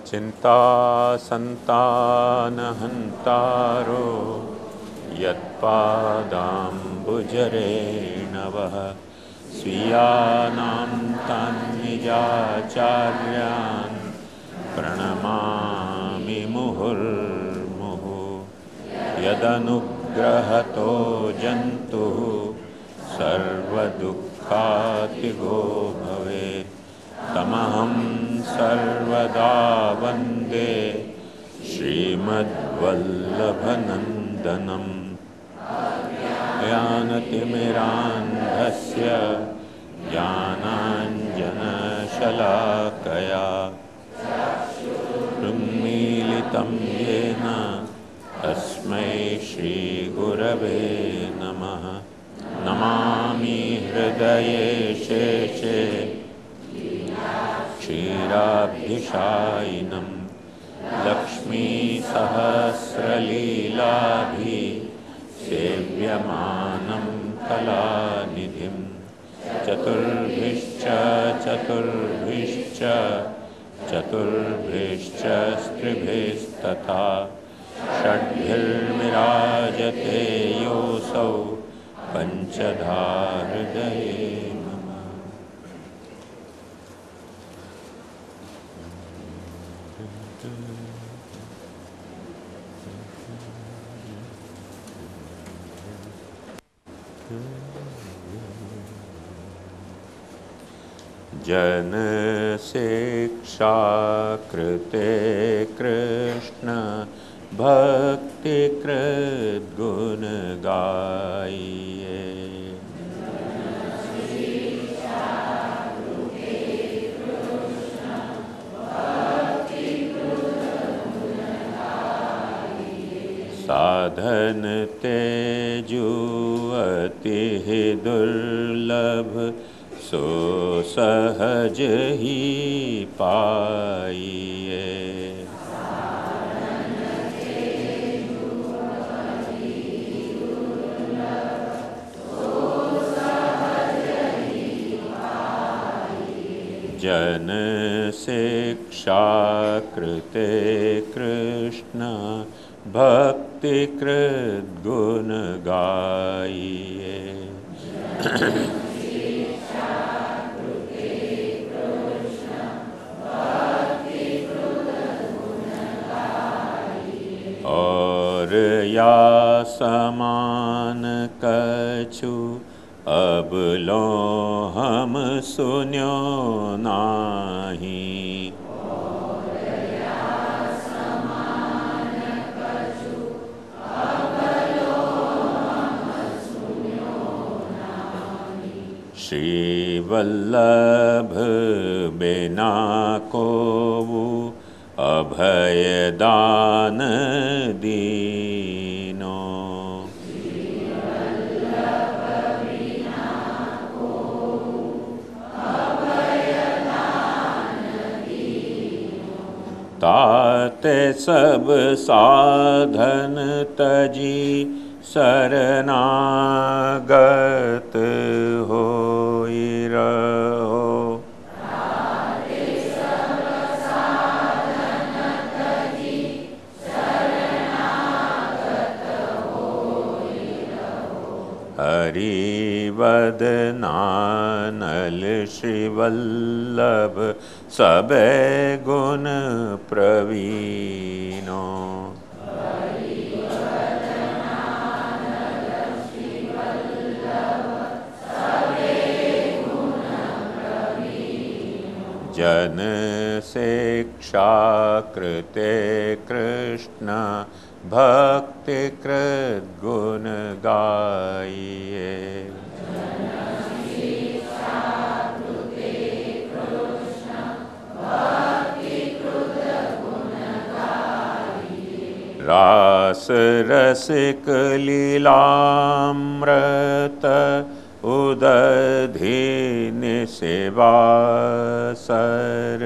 चिंता संतानहंतारो यत्पादाम्बुजरेणवः स्वीयानां तन्निजाचार्यान् प्रणमामि मुहुर्मुहुः। यदनुग्रहतो जन्तुः सर्वदुःखातिगो भवेत् तमहं सर्वदा वन्दे श्रीमद्वल्लभनन्दनम्। ज्ञानतिमिरान्धस्य ज्ञानाञ्जनशलाकया उन्मीलितं येन तस्मै श्रीगुरवे नमः। नमामि हृदये शेषे क्षीराब्धिशायिनं लक्ष्मीसहस्रलीलाभि सेव्यमानं कलानिधिं। चतुर्भिश्च चतुर्भिश्च चतुर्भिश्च स्त्रिभिस्तथा षड्भिर्विराजते योऽसौ पंचधा हृदये नमः। जन शिक्षा कृते कृष्ण भक्ति कृत गुण गाइए। साधन तेजु अति दुर्लभ सो सहज ही पाइए। जन शिक्षा कृते कृष्ण भक्ति कृत गुण गाइए। और या समान कछु अब लो हम सुन्यो नाही। श्री वल्लभ बिना कोवु अभय दान दीनो। ताते सब साधन तजी शरणागत होई रहो। हरिवदनानल श्रीवल्लभ सबे गुण प्रवीणो। जन शिक्षा कृते कृष्ण भक्ति कृत गुण गाइए। रास रसिक लीलामृत उदधीन सेवासर।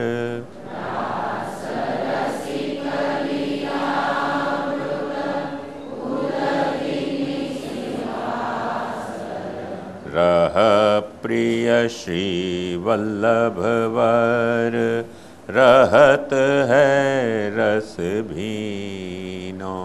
रह प्रिय श्री वल्लभ वर रहत है रस भीनो।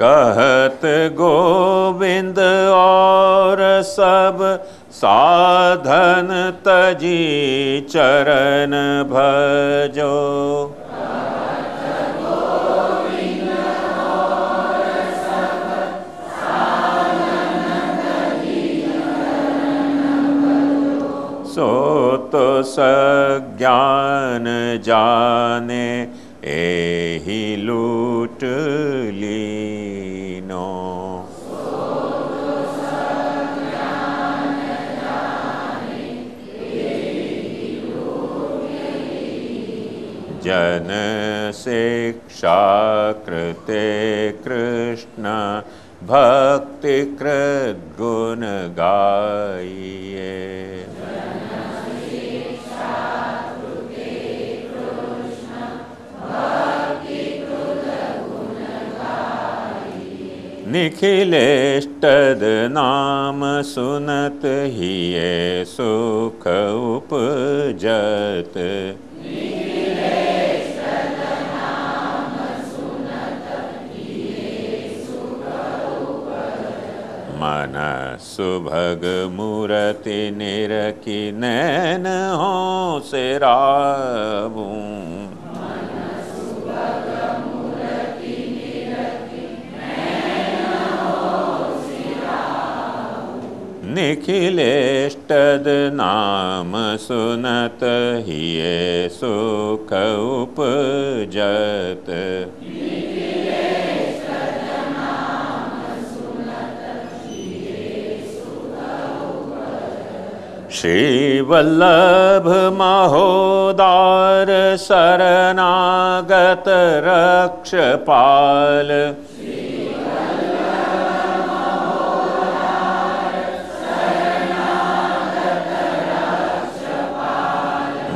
कहत गोविंद और सब साधन तजी चरण भजो। सो तो सज्ञान जाने एहि लूट लीनो। जन शिक्षा कृते कृष्ण भक्ति कृत गुण गाइए। निखिलेष्टद नाम सुनत हिये सुख उपजत। मन सुभग मूरति निरखि नैन हो सिराबूं। निखिलेष्टद नाम सुनत हिये सुख उपजत। श्री वल्लभ महोदार शरणागत रक्षपाल।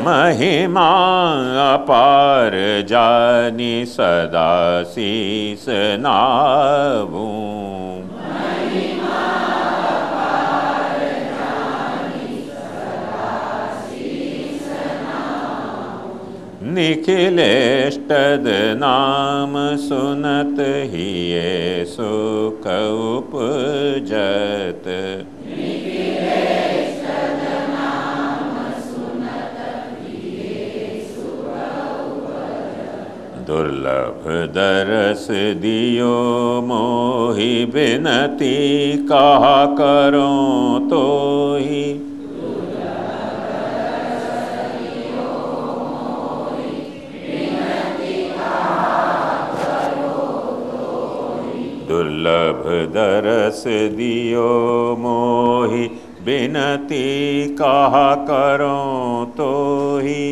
महिमा अपार जानी सदा शीस नावूं। निखिलेष्टद नाम सुनत हिये सुख उपजत। दुर्लभ दरस दियो मोहि बिनती कहा करो तोहि। दुर्लभ दरस दियो मोहि बिनती कहा करो तोहि।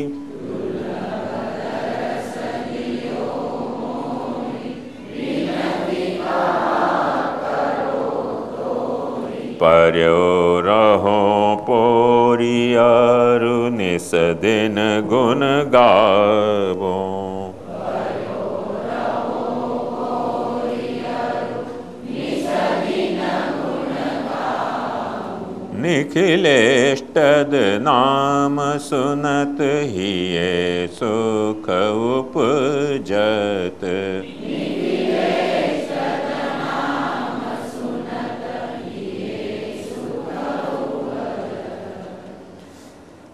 पर्यो रहो पोरी अरु निस दिन गुण गावो। निखिलेष्टद नाम सुनत हिये सुख उपजत।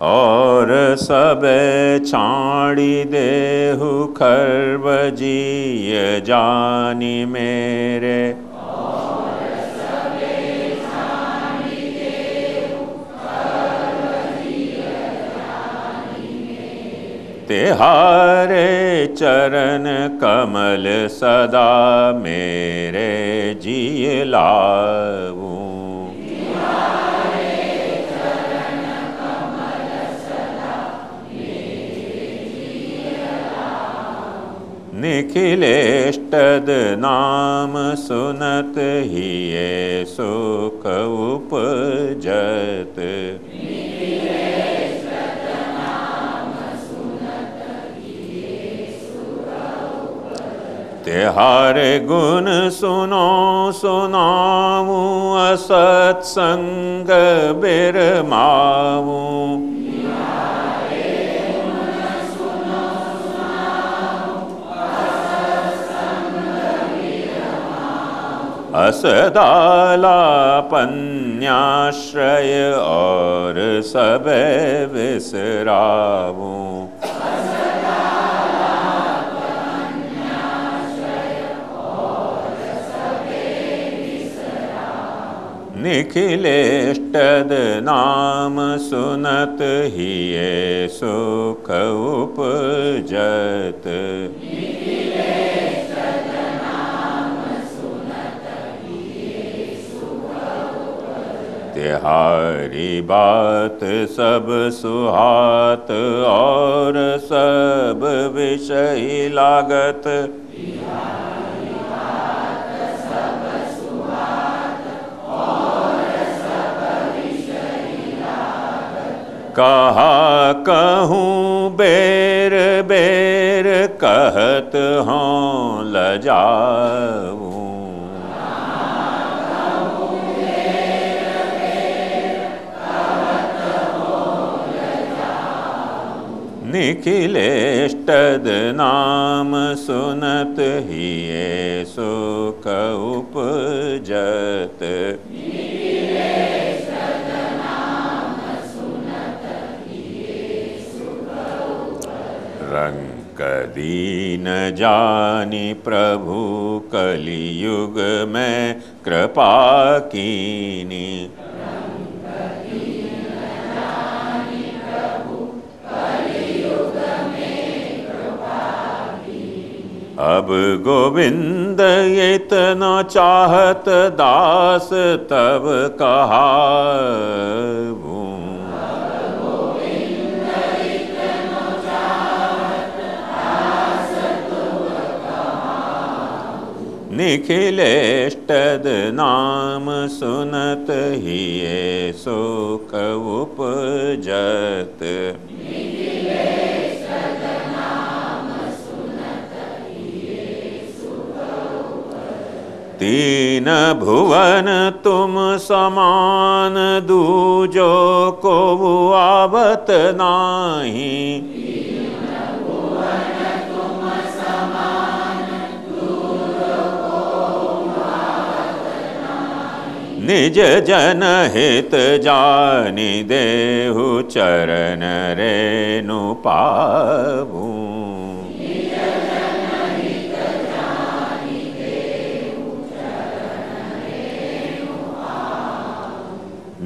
और सबे छाड़ी देहु खरबजीय जानी मेरे। तिहारे चरण कमल सदा मेरे जिय लाऊं। निखिलेष्टद नाम सुनत हिये सुख उपजत। तिहारे गुण सुनो सुनाऊं, असत्संग बिरमाऊं। असदालापन्याश्रय और सब विसराऊं। निखिलेष्टद नाम सुनत ही ये सुख उपजत। तिहारी बात सब सुहात और सब विषय लागत। कहा कहूँ बेर बेर कहत हों लजाऊं। निखिलेष्टद नाम सुनत ही ये सुख उपजत। रंग दीन जानी प्रभु कलियुग में कृपा कीनी। अब गोविंद इतना चाहत दास तब कहाऊं। निखिलेष्टद नाम सुनत ही ये सुख उपजत। तीन भुवन तुम समान दूजो को आवत नाही। निज जन हित जानि देहु चरण रेणु पाऊं।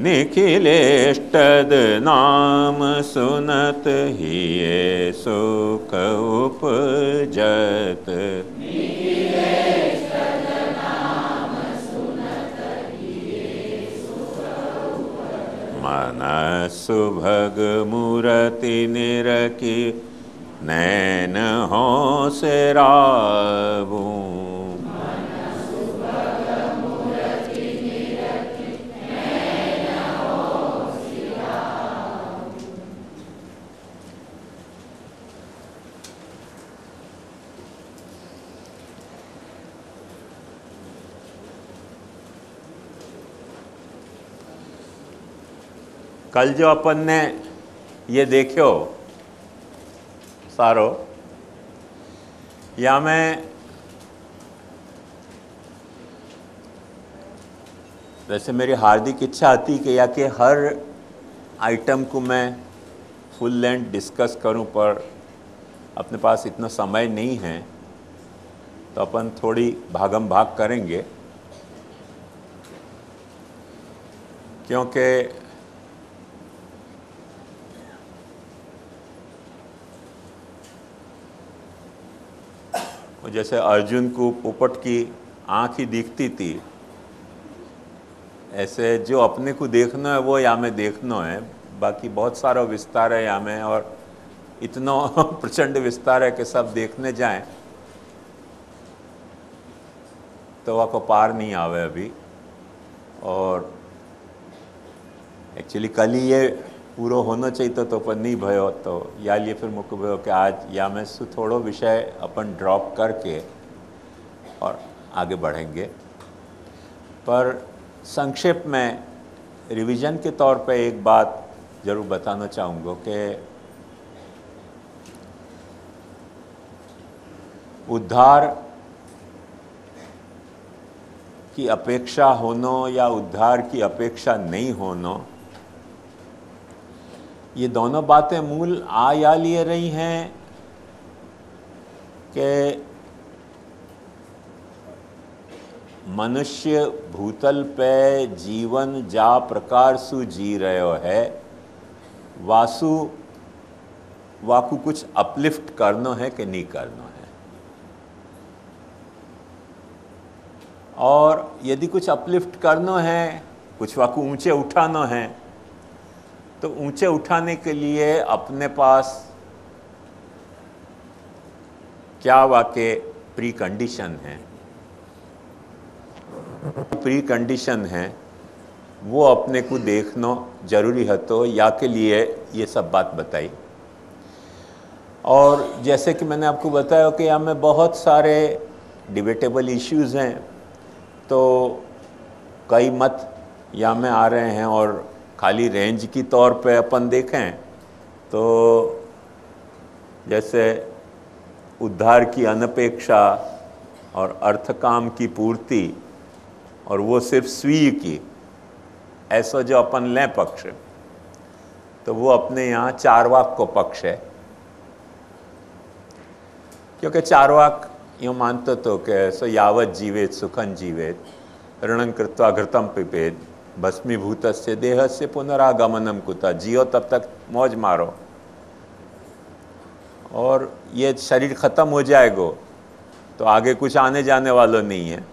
निखिलेष्टद नाम सुनत ही ये सुख उपजत। मन सुभग मूरति निरखी नैन हो सिराऊं। कल जो अपन ने ये देखो सारो, या मैं वैसे मेरी हार्दिक इच्छा थी कि या कि हर आइटम को मैं फुल लेंथ डिस्कस करूं, पर अपने पास इतना समय नहीं है, तो अपन थोड़ी भागम भाग करेंगे, क्योंकि जैसे अर्जुन को पोपट की आँख ही दिखती थी, ऐसे जो अपने को देखना है वो या में देखना है। बाकी बहुत सारा विस्तार है या में, और इतना प्रचंड विस्तार है कि सब देखने जाएं तो वह को पार नहीं आवे अभी। और एक्चुअली कल ही ये पूरा होना चाहिए तो पर नहीं भयो, तो या लिए फिर मुझको भयो कि आज या में थोड़ो विषय अपन ड्रॉप करके और आगे बढ़ेंगे। पर संक्षेप में रिवीजन के तौर पे एक बात ज़रूर बताना चाहूँगा कि उद्धार की अपेक्षा होना या उद्धार की अपेक्षा नहीं होना, ये दोनों बातें मूल या लिए रही हैं कि मनुष्य भूतल पे जीवन जा प्रकार सु जी रहो है, वाकू कुछ अपलिफ्ट करना है कि नहीं करना है। और यदि कुछ अपलिफ्ट करना है, कुछ वाकू ऊंचे उठाना है, तो ऊंचे उठाने के लिए अपने पास क्या वाकई प्री कंडीशन है, वो अपने को देखना जरूरी है। तो या के लिए ये सब बात बताई। और जैसे कि मैंने आपको बताया कि यहाँ में बहुत सारे डिबेटेबल इश्यूज़ हैं, तो कई मत यहाँ में आ रहे हैं। और खाली रेंज की तौर पे अपन देखें तो जैसे उद्धार की अनपेक्षा और अर्थकाम की पूर्ति, और वो सिर्फ स्वीय की, ऐसा जो अपन लें पक्ष, तो वो अपने यहाँ चारवाक को पक्ष है। क्योंकि चारवाक यूँ मानते तो कि सो यावत जीवेत सुखं जीवेत, ऋणं कृत्वा घृतं पिबेत, भस्मीभूतस्य देहस्य पुनरागमनम कुतः। जियो तब तक मौज मारो, और ये शरीर ख़त्म हो जाएगा तो आगे कुछ आने जाने वाला नहीं है।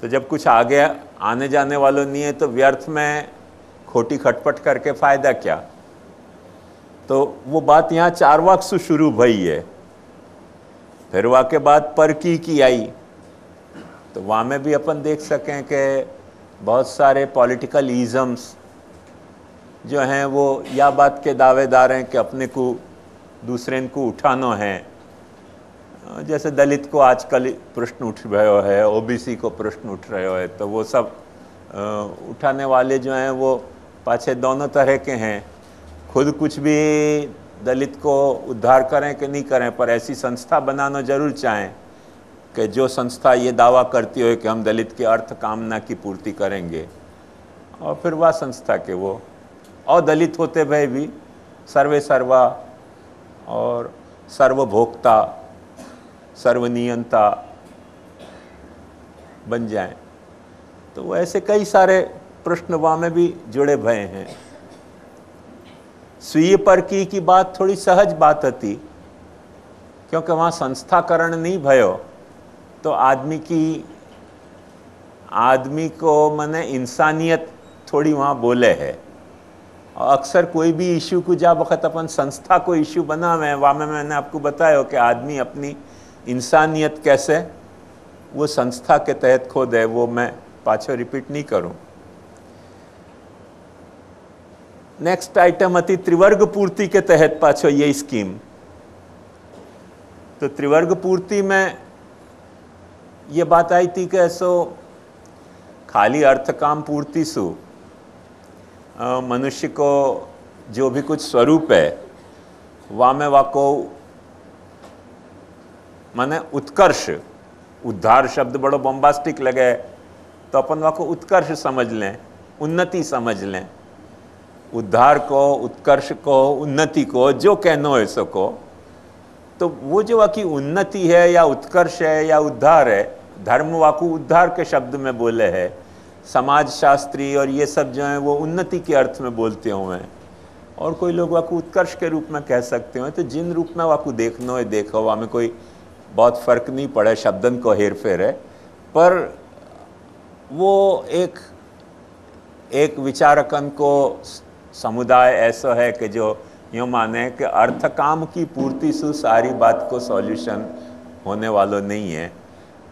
तो जब कुछ आगे आने जाने वाला नहीं है तो व्यर्थ में खोटी खटपट करके फ़ायदा क्या। तो वो बात यहाँ चारवाक से शुरू भई है। फिर वहाँ के बाद पर की आई, तो वहाँ में भी अपन देख सकें कि बहुत सारे पॉलिटिकल इज़म्स जो हैं वो या बात के दावेदार हैं कि अपने को दूसरे को उठाना है। जैसे दलित को आजकल प्रश्न उठ रहे है, ओबीसी को प्रश्न उठ रहे है, तो वो सब उठाने वाले जो हैं वो पाछे दोनों तरह के हैं। खुद कुछ भी दलित को उद्धार करें कि नहीं करें, पर ऐसी संस्था बनाना जरूर चाहें कि जो संस्था ये दावा करती हो कि हम दलित की अर्थ कामना की पूर्ति करेंगे, और फिर वह संस्था के वो और दलित होते भय भी सर्वे सर्वा और सर्वभोक्ता सर्वनियंता बन जाएं। तो ऐसे कई सारे प्रश्न वहाँ में भी जुड़े भय हैं। स्वीय पर की बात थोड़ी सहज बात थी, क्योंकि वहाँ संस्थाकरण नहीं भयो, तो आदमी को मने इंसानियत थोड़ी वहाँ बोले है। और अक्सर कोई भी इशू को जा वक़्त अपन संस्था को इशू बनावे, वहाँ में मैंने आपको बताया कि आदमी अपनी इंसानियत कैसे वो संस्था के तहत खोद है, वो मैं पाछो रिपीट नहीं करूं। नेक्स्ट आइटम थी त्रिवर्ग पूर्ति के तहत पाछो ये स्कीम। तो त्रिवर्ग पूर्ति में ये बात आई थी कि ऐसो खाली अर्थ काम पूर्ति सु मनुष्य को जो भी कुछ स्वरूप है वहाँ में वाको माने उत्कर्ष, उद्धार शब्द बड़ो बॉम्बास्टिक लगे तो अपन वाको उत्कर्ष समझ लें, उन्नति समझ लें। उद्धार को, उत्कर्ष को, उन्नति को जो कहनो है सको, तो वो जो वाकी उन्नति है या उत्कर्ष है या उद्धार है, धर्म वाकू उद्धार के शब्द में बोले है, समाज शास्त्री और ये सब जो हैं वो उन्नति के अर्थ में बोलते हुए हैं, और कोई लोग वाकू उत्कर्ष के रूप में कह सकते हैं। तो जिन रूप में वाकू देखनो है देखो, वहाँ में कोई बहुत फ़र्क नहीं पड़े, शब्दन को हेर फेर है। पर वो एक विचारकन को समुदाय ऐसा है कि जो यूँ माने कि अर्थ काम की पूर्ति से सारी बात को सॉल्यूशन होने वाला नहीं है,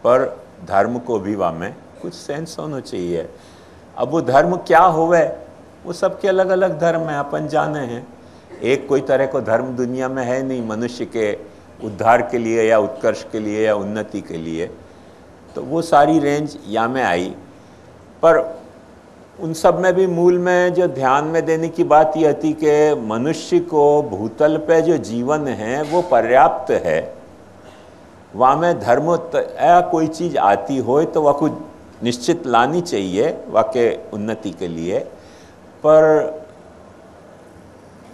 पर धर्म को भी वहाँ में कुछ सेंस होना चाहिए। अब वो धर्म क्या होवे, वो सबके अलग अलग धर्म हैं, अपन जाने हैं। एक कोई तरह को धर्म दुनिया में है नहीं, मनुष्य के उद्धार के लिए या उत्कर्ष के लिए या उन्नति के लिए, तो वो सारी रेंज या में आई। पर उन सब में भी मूल में जो ध्यान में देने की बात यह थी कि मनुष्य को भूतल पे जो जीवन है वो पर्याप्त है। वहाँ में धर्म या कोई चीज़ आती हो तो वह कुछ निश्चित लानी चाहिए वाकई उन्नति के लिए, पर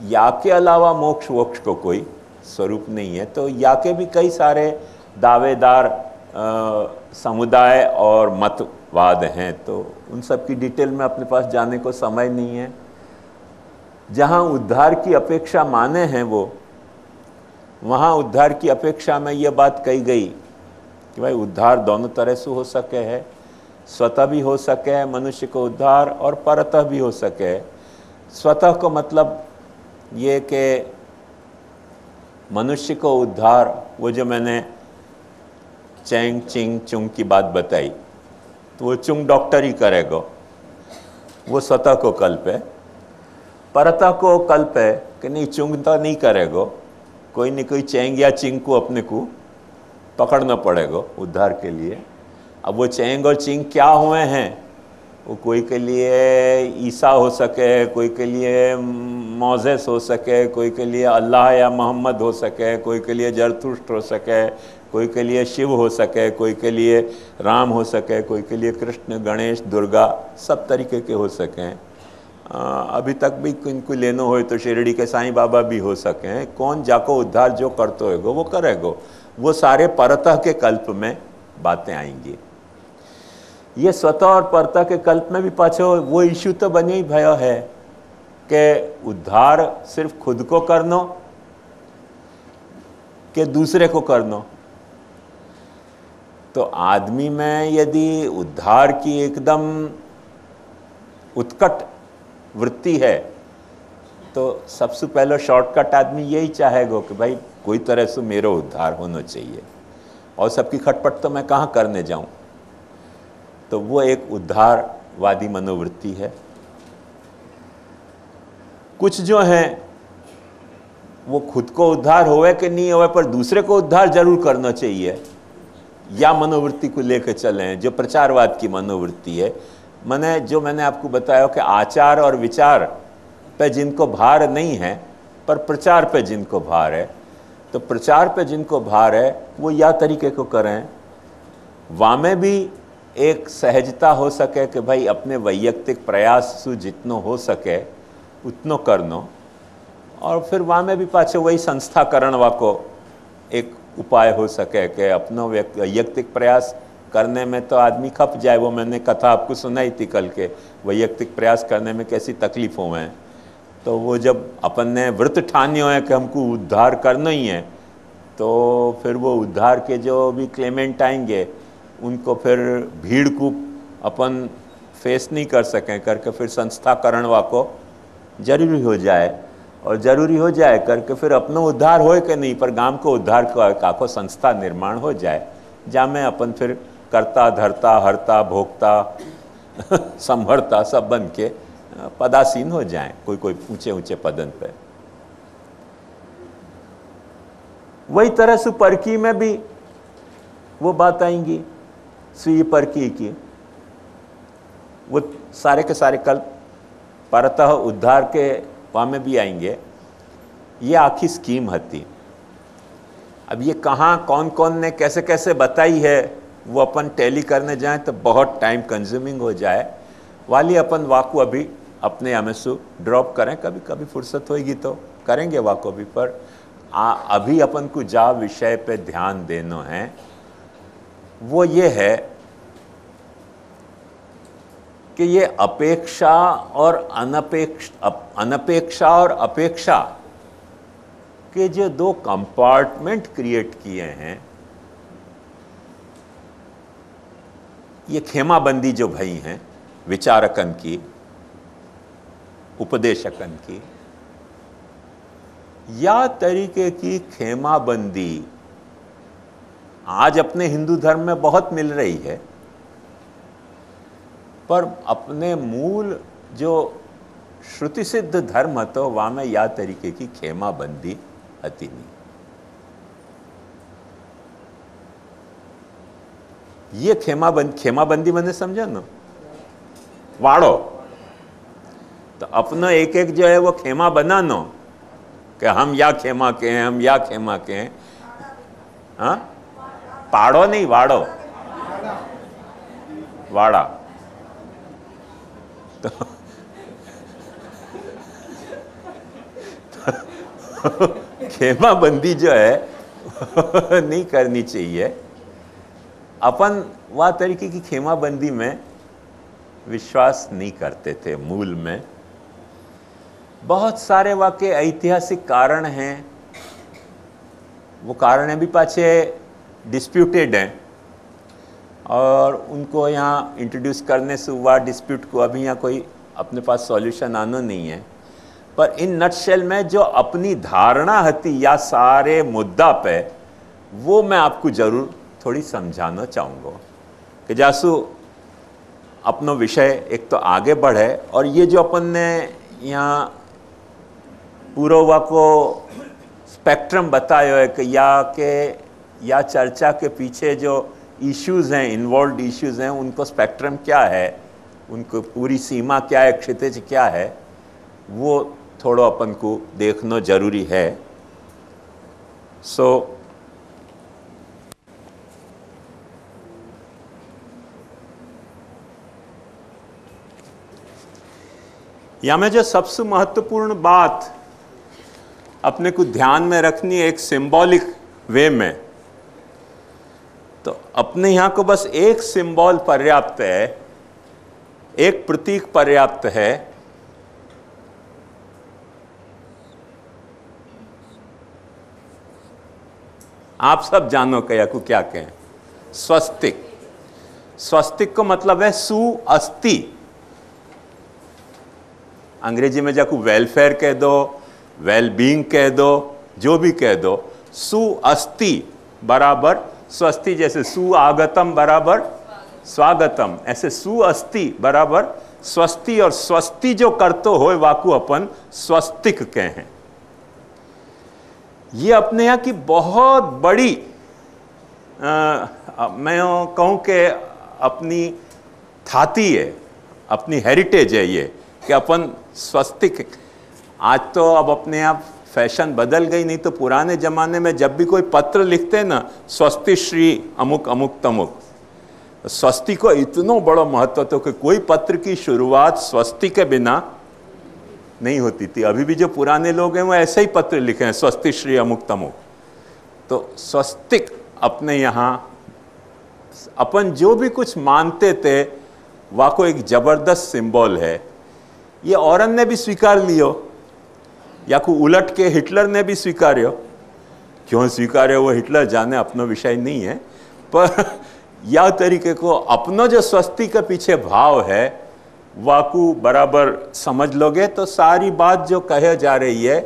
या के अलावा मोक्ष वोक्ष को कोई स्वरूप नहीं है। तो या के भी कई सारे दावेदार समुदाय और मतवाद हैं, तो उन सब की डिटेल में अपने पास जाने को समय नहीं है। जहाँ उद्धार की अपेक्षा माने हैं वो, वहाँ उद्धार की अपेक्षा में ये बात कही गई कि भाई उद्धार दोनों तरह से हो सके है, स्वतः भी हो सके है मनुष्य को उद्धार, और परतः भी हो सके है। स्वतः को मतलब ये कि मनुष्य को उद्धार, वो जो मैंने चैंग चिंग चुंग की बात बताई, तो वो चुंग डॉक्टर ही करेगा, वो स्वतः को कल्प है। परतः को कल्प है कि नहीं, चुंग तो नहीं करेगा, कोई नहीं कोई चैंग या चिंग को अपने को पकड़ना पड़ेगा उद्धार के लिए। अब वो चैंग और चिंग क्या हुए हैं, वो कोई के लिए ईसा हो सके, कोई के लिए मोजेस हो सके, कोई के लिए अल्लाह या मोहम्मद हो सके, कोई के लिए जरथुष्ट हो सके, कोई के लिए शिव हो सके, कोई के लिए राम हो सके, कोई के लिए कृष्ण, गणेश, दुर्गा, सब तरीके के हो सकें। अभी तक भी इनको लेनो हो तो शिरडी के साईं बाबा भी हो सकें। कौन जाको उद्धार जो करते होएगो वो करेगो, वो सारे परतः के कल्प में बातें आएंगी। ये स्वतः और परतः के कल्प में भी पाछो वो इश्यू तो बने ही भयो है कि उद्धार सिर्फ खुद को करनो कि दूसरे को करनो। तो आदमी में यदि उद्धार की एकदम उत्कट वृत्ति है तो सबसे पहले शॉर्टकट आदमी यही चाहेगा कि भाई कोई तरह से मेरा उद्धार होना चाहिए, और सबकी खटपट तो मैं कहाँ करने जाऊं। तो वो एक उद्धारवादी मनोवृत्ति है। कुछ जो हैं वो खुद को उद्धार होवे कि नहीं होवे, पर दूसरे को उद्धार जरूर करना चाहिए, या मनोवृत्ति को लेकर चलें जो प्रचारवाद की मनोवृत्ति है। मैंने आपको बताया कि आचार और विचार पे जिनको भार नहीं है, पर प्रचार पे जिनको भार है, तो प्रचार पे जिनको भार है वो या तरीके को करें। वहाँ में भी एक सहजता हो सके कि भाई अपने वैयक्तिक प्रयास से जितनो हो सके उतनो करनो, और फिर वहाँ में भी पाछे वही संस्थाकरण वाको एक उपाय हो सके कि अपनो वैयक्तिक प्रयास करने में तो आदमी खप जाए। वो मैंने कथा आपको सुनाई थी कल के, वैयक्तिक प्रयास करने में कैसी तकलीफ़ों में। तो वो जब अपन ने व्रत ठान्यो है कि हमको उद्धार करना ही है, तो फिर वो उद्धार के जो भी क्लेमेंट आएंगे उनको फिर भीड़ को अपन फेस नहीं कर सकें करके फिर संस्थाकरण वाको जरूरी हो जाए, और ज़रूरी हो जाए करके फिर अपना उद्धार होए कि नहीं, पर गांव को उद्धार काको संस्था निर्माण हो जाए, जहाँ में अपन फिर करता धरता हरता भोगता संभरता सब बन के पदासीन हो जाएं, कोई ऊंचे ऊंचे पदन पे। वही तरह से परकी में भी वो बात आएंगी, स्वीय परकी की, वो सारे के सारे कल्प परतः उद्धार के वहाँ में भी आएंगे। ये आखी स्कीम हती। अब ये कहाँ कौन कौन ने कैसे कैसे बताई है वो अपन टैली करने जाएं तो बहुत टाइम कंज्यूमिंग हो जाए, वाली अपन वाकू अभी अपने हमें सु ड्रॉप करें, कभी कभी फुर्सत होगी तो करेंगे वाकू भी। पर अभी अपन को जा विषय पे ध्यान देना है वो ये है कि ये अपेक्षा और अनपेक्षा और अपेक्षा के जो दो कंपार्टमेंट क्रिएट किए हैं, ये खेमाबंदी जो भई हैं विचारकन की, उपदेशकन की, या तरीके की खेमाबंदी आज अपने हिंदू धर्म में बहुत मिल रही है, पर अपने मूल जो श्रुति सिद्ध धर्म तो वहाँ में या तरीके की खेमाबंदी आती नहीं। ये खेमाबंदी मैंने समझा ना, वाड़ो। तो अपना एक एक जो है वो खेमा बनानो कि हम या खेमा के हैं, हम या खेमा के हैं। हाँ, पाड़ो नहीं, वाड़ो, वाड़ा। तो खेमाबंदी जो है नहीं करनी चाहिए। अपन वह तरीके की खेमाबंदी में विश्वास नहीं करते थे। मूल में बहुत सारे वाकई ऐतिहासिक कारण हैं, वो कारण भी पाछे डिस्प्यूटेड हैं, और उनको यहाँ इंट्रोड्यूस करने से हुआ डिस्प्यूट को अभी यहाँ कोई अपने पास सॉल्यूशन आना नहीं है। पर इन नटशेल में जो अपनी धारणा हती या सारे मुद्दा पे, वो मैं आपको जरूर थोड़ी समझाना चाहूँगा कि जासू अपनो विषय एक तो आगे बढ़े, और ये जो अपन ने यहाँ पूर्वा को स्पेक्ट्रम बताया है कि या चर्चा के पीछे जो इश्यूज़ हैं, इन्वॉल्व इश्यूज़ हैं, उनको स्पेक्ट्रम क्या है, उनको पूरी सीमा क्या है, क्षितिज क्या है, वो थोड़ा अपन को देखना जरूरी है। यहाँ में जो सबसे महत्वपूर्ण बात अपने को ध्यान में रखनी है एक सिंबॉलिक वे में, तो अपने यहाँ को बस एक सिंबल पर्याप्त है, एक प्रतीक पर्याप्त है। आप सब जानो क्या को क्या कहें, स्वस्तिक। स्वस्तिक को मतलब है सुअस्ति। अंग्रेजी में जाको वेलफेयर कह दो, वेलबींग कह दो, जो भी कह दो, सुअस्ति बराबर स्वस्ति। जैसे सुआगतम बराबर स्वागतम, ऐसे सुअस्ति बराबर स्वस्ति। और स्वस्ति जो करतो हो वाकू अपन स्वस्तिक कहें। ये अपने यहाँ की बहुत बड़ी मैं कहूँ कि अपनी थाती है, अपनी हेरिटेज है ये कि अपन स्वस्तिक। आज तो अब अपने आप फैशन बदल गई, नहीं तो पुराने ज़माने में जब भी कोई पत्र लिखते ना, स्वस्ति श्री अमुक अमुक तमुक, स्वस्ति को इतना बड़ा महत्व तो कि कोई पत्र की शुरुआत स्वस्ति के बिना नहीं होती थी। अभी भी जो पुराने लोग हैं वो ऐसे ही पत्र लिखे हैं, स्वस्ति श्री अमुक तमुक। तो स्वस्तिक अपने यहाँ अपन जो भी कुछ मानते थे वह को एक जबरदस्त सिंबल है। ये औरन ने भी स्वीकार लियो, या को उलट के हिटलर ने भी स्वीकार्यो। क्यों स्वीकार्यो वो हिटलर जाने, अपना विषय नहीं है। पर या तरीके को अपना जो स्वस्ति के पीछे भाव है वाकू बराबर समझ लोगे तो सारी बात जो कहे जा रही है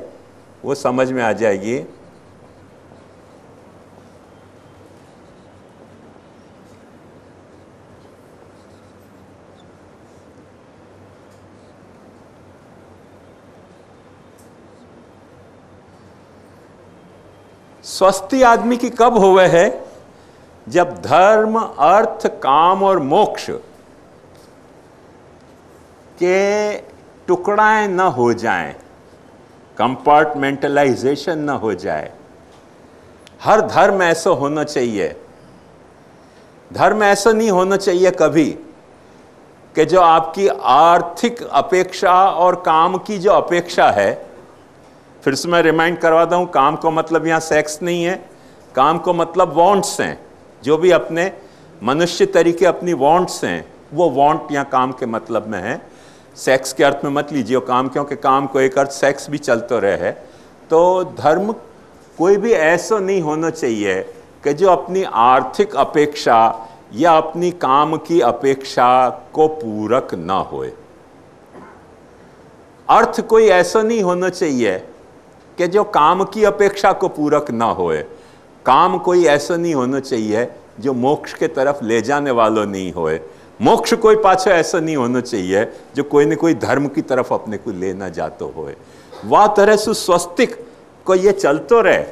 वो समझ में आ जाएगी। स्वस्ति आदमी की कब होवे है? जब धर्म, अर्थ, काम और मोक्ष के टुकड़ाएं न हो जाएं, कंपार्टमेंटलाइजेशन न हो जाए। हर धर्म ऐसा होना चाहिए। धर्म ऐसा नहीं होना चाहिए कभी कि जो आपकी आर्थिक अपेक्षा और काम की जो अपेक्षा है, फिर से मैं रिमाइंड करवा दूं, काम को मतलब यहाँ सेक्स नहीं है, काम को मतलब वांट्स हैं। जो भी अपने मनुष्य तरीके अपनी वांट्स हैं, वो वांट यहाँ काम के मतलब में है। सेक्स के अर्थ में मत लीजिए काम, क्योंकि काम को एक अर्थ सेक्स भी चलते रहे है। तो धर्म कोई भी ऐसा नहीं होना चाहिए कि जो अपनी आर्थिक अपेक्षा या अपनी काम की अपेक्षा को पूरक ना होए। अर्थ कोई ऐसा नहीं होना चाहिए कि जो काम की अपेक्षा को पूरक ना होए। काम कोई ऐसा नहीं होना चाहिए जो मोक्ष के तरफ ले जाने वालों नहीं होए। मोक्ष कोई पाछे ऐसा नहीं होना चाहिए जो कोई न कोई धर्म की तरफ अपने को लेना जातो होए। वह तरह से स्वस्तिक को ये चलतो रहे।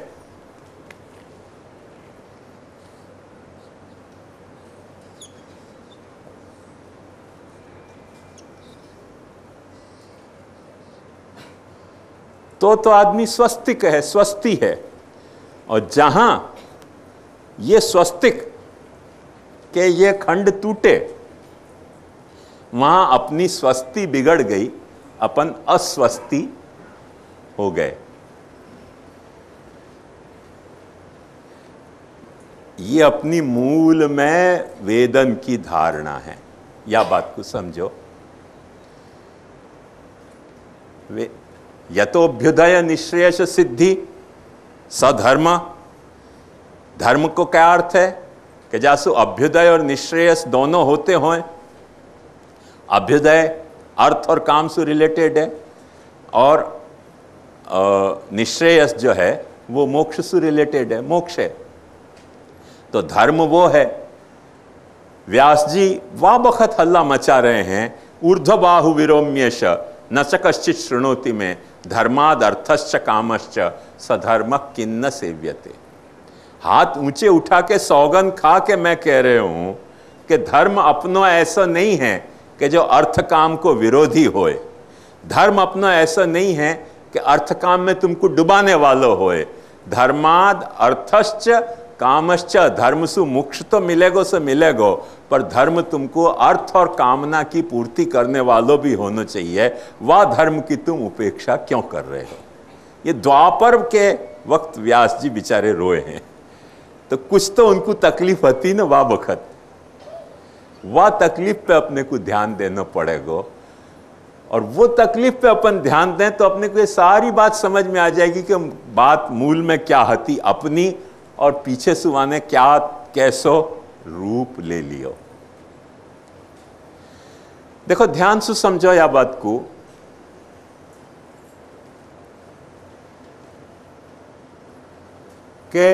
तो आदमी स्वस्तिक है, स्वस्ति है। और जहां ये स्वस्तिक के ये खंड टूटे, वहां अपनी स्वस्ति बिगड़ गई, अपन अस्वस्ति हो गए। ये अपनी मूल में वेदन की धारणा है, या बात को समझो। यतोभ्युदय निश्रेयस सिद्धि सधर्म, धर्म को क्या अर्थ है कि जैसे अभ्युदय और निश्रेयस दोनों होते हों, अभ्युदय अर्थ और काम से रिलेटेड है, और निश्रेयस जो है वो मोक्ष से रिलेटेड है, मोक्ष है। तो धर्म वो है। व्यास जी वाह बखत हल्ला मचा रहे हैं, ऊर्ध्व बाहु विरोम्यश न च कश्चित् शृणोति में धर्माद अर्थश्च कामश्च सधर्म किन्न सेव्यते। हाथ ऊंचे उठा के सौगंध खा के मैं कह रहे हूं कि धर्म अपना ऐसा नहीं है कि जो अर्थ काम को विरोधी होए। धर्म अपना ऐसा नहीं है कि अर्थ काम में तुमको डुबाने वालों होए। धर्माद अर्थश्च कामश्च, धर्म से मोक्ष तो मिलेगो से मिलेगो, पर धर्म तुमको अर्थ और कामना की पूर्ति करने वालों भी होना चाहिए। वह धर्म की तुम उपेक्षा क्यों कर रहे हो? ये द्वापर के वक्त व्यास जी बेचारे रोए हैं, तो कुछ तो उनको तकलीफ होती ना वाह बखत। वह तकलीफ पे अपने को ध्यान देना पड़ेगा, और वो तकलीफ पे अपन ध्यान दें तो अपने को ये सारी बात समझ में आ जाएगी कि बात मूल में क्या हती अपनी, और पीछे सुवाने क्या कैसो रूप ले लियो। देखो ध्यान से समझो या बात को, कि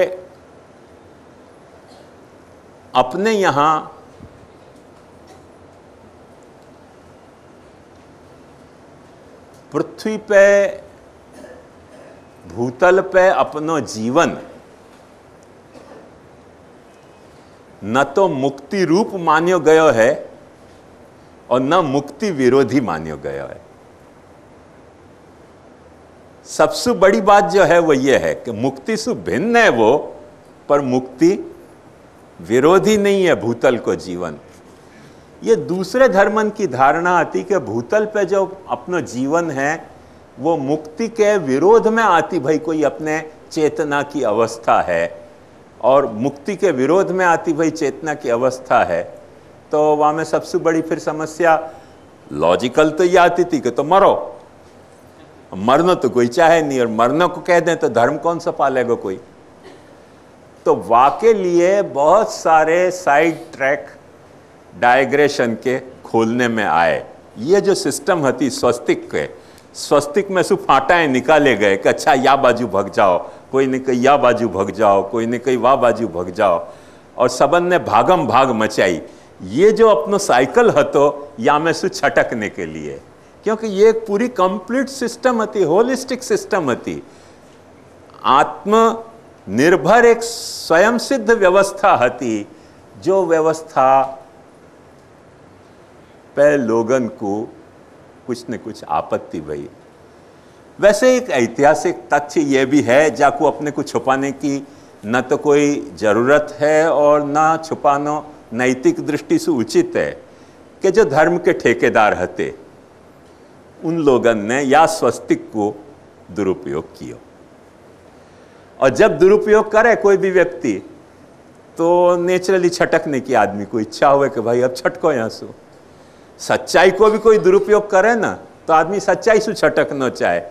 अपने यहां पृथ्वी पे भूतल पे अपनो जीवन न तो मुक्ति रूप मान्यो गयो है और न मुक्ति विरोधी मान्यो गयो है। सबसे बड़ी बात जो है वो ये है कि मुक्ति से भिन्न है वो, पर मुक्ति विरोधी नहीं है भूतल को जीवन। ये दूसरे धर्मन की धारणा आती कि भूतल पे जो अपना जीवन है वो मुक्ति के विरोध में आती। भाई कोई अपने चेतना की अवस्था है और मुक्ति के विरोध में आती भाई चेतना की अवस्था है, तो वहां में सबसे बड़ी फिर समस्या लॉजिकल तो ये आती थी कि तो मरो। मरना तो कोई चाहे नहीं, और मरने को कह दें तो धर्म कौन सा पालेगा कोई। तो वाके लिए बहुत सारे साइड ट्रैक डाइग्रेशन के खोलने में आए। ये जो सिस्टम हती स्वस्तिक के, स्वस्तिक में सिर्फ फाटाएं निकाले गए कि अच्छा या बाजू भग जाओ, कोई ने कही या बाजू भग जाओ, कोई ने कही वाह बाजू भग जाओ, और सबन ने भागम भाग मचाई। ये जो अपनो साइकिल हतो या में से छटकने के लिए, क्योंकि ये एक पूरी कंप्लीट सिस्टम हती, होलिस्टिक सिस्टम हती, आत्मनिर्भर एक स्वयं सिद्ध व्यवस्था हती, जो व्यवस्था पे लोगन को कुछ न कुछ आपत्ति भई। वैसे एक ऐतिहासिक तथ्य यह भी है जाको अपने को छुपाने की न तो कोई जरूरत है और न छुपाना नैतिक दृष्टि से उचित है, कि जो धर्म के ठेकेदार हते उन लोगन ने या स्वस्तिक को दुरुपयोग किया। और जब दुरुपयोग करे कोई भी व्यक्ति, तो नेचुरली छटकने की आदमी को इच्छा हुए कि भाई अब छटको यहां से। सच्चाई को भी कोई दुरुपयोग करे ना तो आदमी सच्चाई से छटकना चाहे,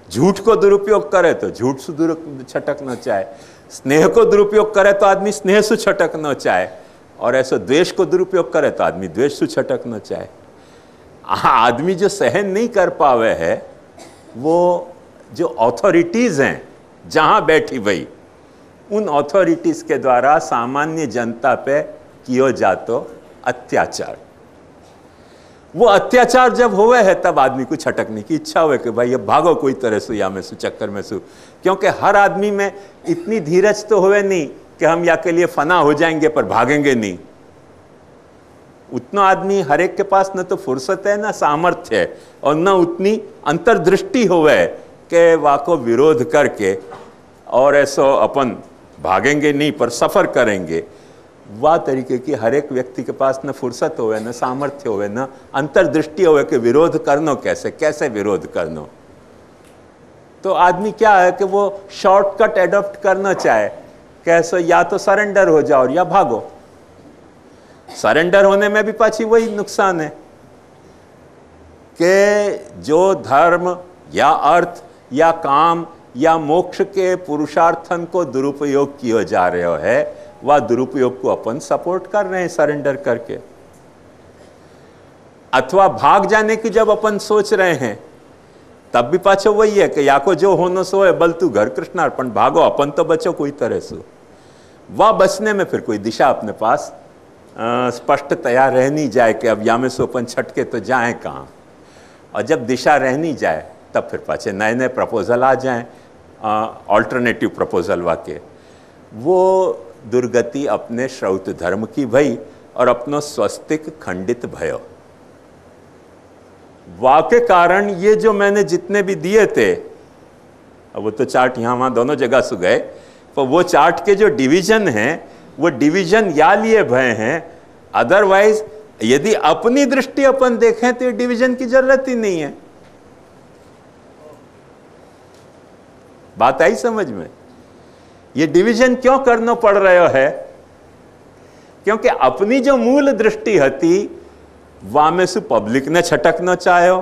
झूठ को दुरुपयोग करे तो झूठ से छटकना चाहे, स्नेह को दुरुपयोग करे तो आदमी स्नेह से छटकना चाहे, और ऐसा द्वेष को दुरुपयोग करे तो आदमी द्वेष से छटकना चाहे। आदमी जो सहन नहीं कर पावे है वो जो अथॉरिटीज हैं जहां बैठी हुई, उन अथॉरिटीज के द्वारा सामान्य जनता पे किया जातो अत्याचार। वो अत्याचार जब हुए है तब आदमी को छटकने की इच्छा हुए कि भाई अब भागो कोई तरह से या में से चक्कर में से, क्योंकि हर आदमी में इतनी धीरज तो हुए नहीं कि हम या के लिए फना हो जाएंगे पर भागेंगे नहीं। उतना आदमी हर एक के पास न तो फुर्सत है, न सामर्थ्य है, और न उतनी अंतर्दृष्टि हुए के वाको विरोध करके और ऐसो अपन भागेंगे नहीं पर सफ़र करेंगे, वह तरीके की हर एक व्यक्ति के पास न फुर्सत होवे, न सामर्थ्य होवे, न अंतर्दृष्टि होवे कि विरोध करनो कैसे विरोध करनो। तो आदमी क्या है कि वो शॉर्टकट एडॉप्ट करना चाहे, कैसे या तो सरेंडर हो जाओ या भागो। सरेंडर होने में भी पाछी वही नुकसान है कि जो धर्म या अर्थ या काम या मोक्ष के पुरुषार्थन को दुरुपयोग किया जा रहा है, वह दुरुपयोग को अपन सपोर्ट कर रहे हैं सरेंडर करके। अथवा भाग जाने की जब अपन सोच रहे हैं तब भी पाछो वही है कि या को जो होनो सो है बल तू घर कृष्णार्पण, भागो अपन तो बचो कोई तरह से। वह बचने में फिर कोई दिशा अपने पास स्पष्ट तैयार रह नहीं जाए कि अब या में से अपन छटके तो जाएं कहाँ। और जब दिशा रह नहीं जाए तब फिर पाछे नए नए प्रपोजल आ जाएं, ऑल्टरनेटिव प्रपोजल वाके। वो दुर्गति अपने श्रौत धर्म की भई और अपनो स्वस्तिक खंडित भयो। वाके कारण ये जो मैंने जितने भी दिए थे, अब वो तो चार्ट यहाँ वहाँ दोनों जगह से गए, पर वो चार्ट के जो डिवीजन हैं वो डिवीजन या लिए भय हैं, अदरवाइज यदि अपनी दृष्टि अपन देखें तो ये डिवीजन की जरूरत ही नहीं है। बात आई समझ में? ये डिवीजन क्यों करना पड़ रहा है? क्योंकि अपनी जो मूल दृष्टि हती वामे से पब्लिक ने छटकना चाहो।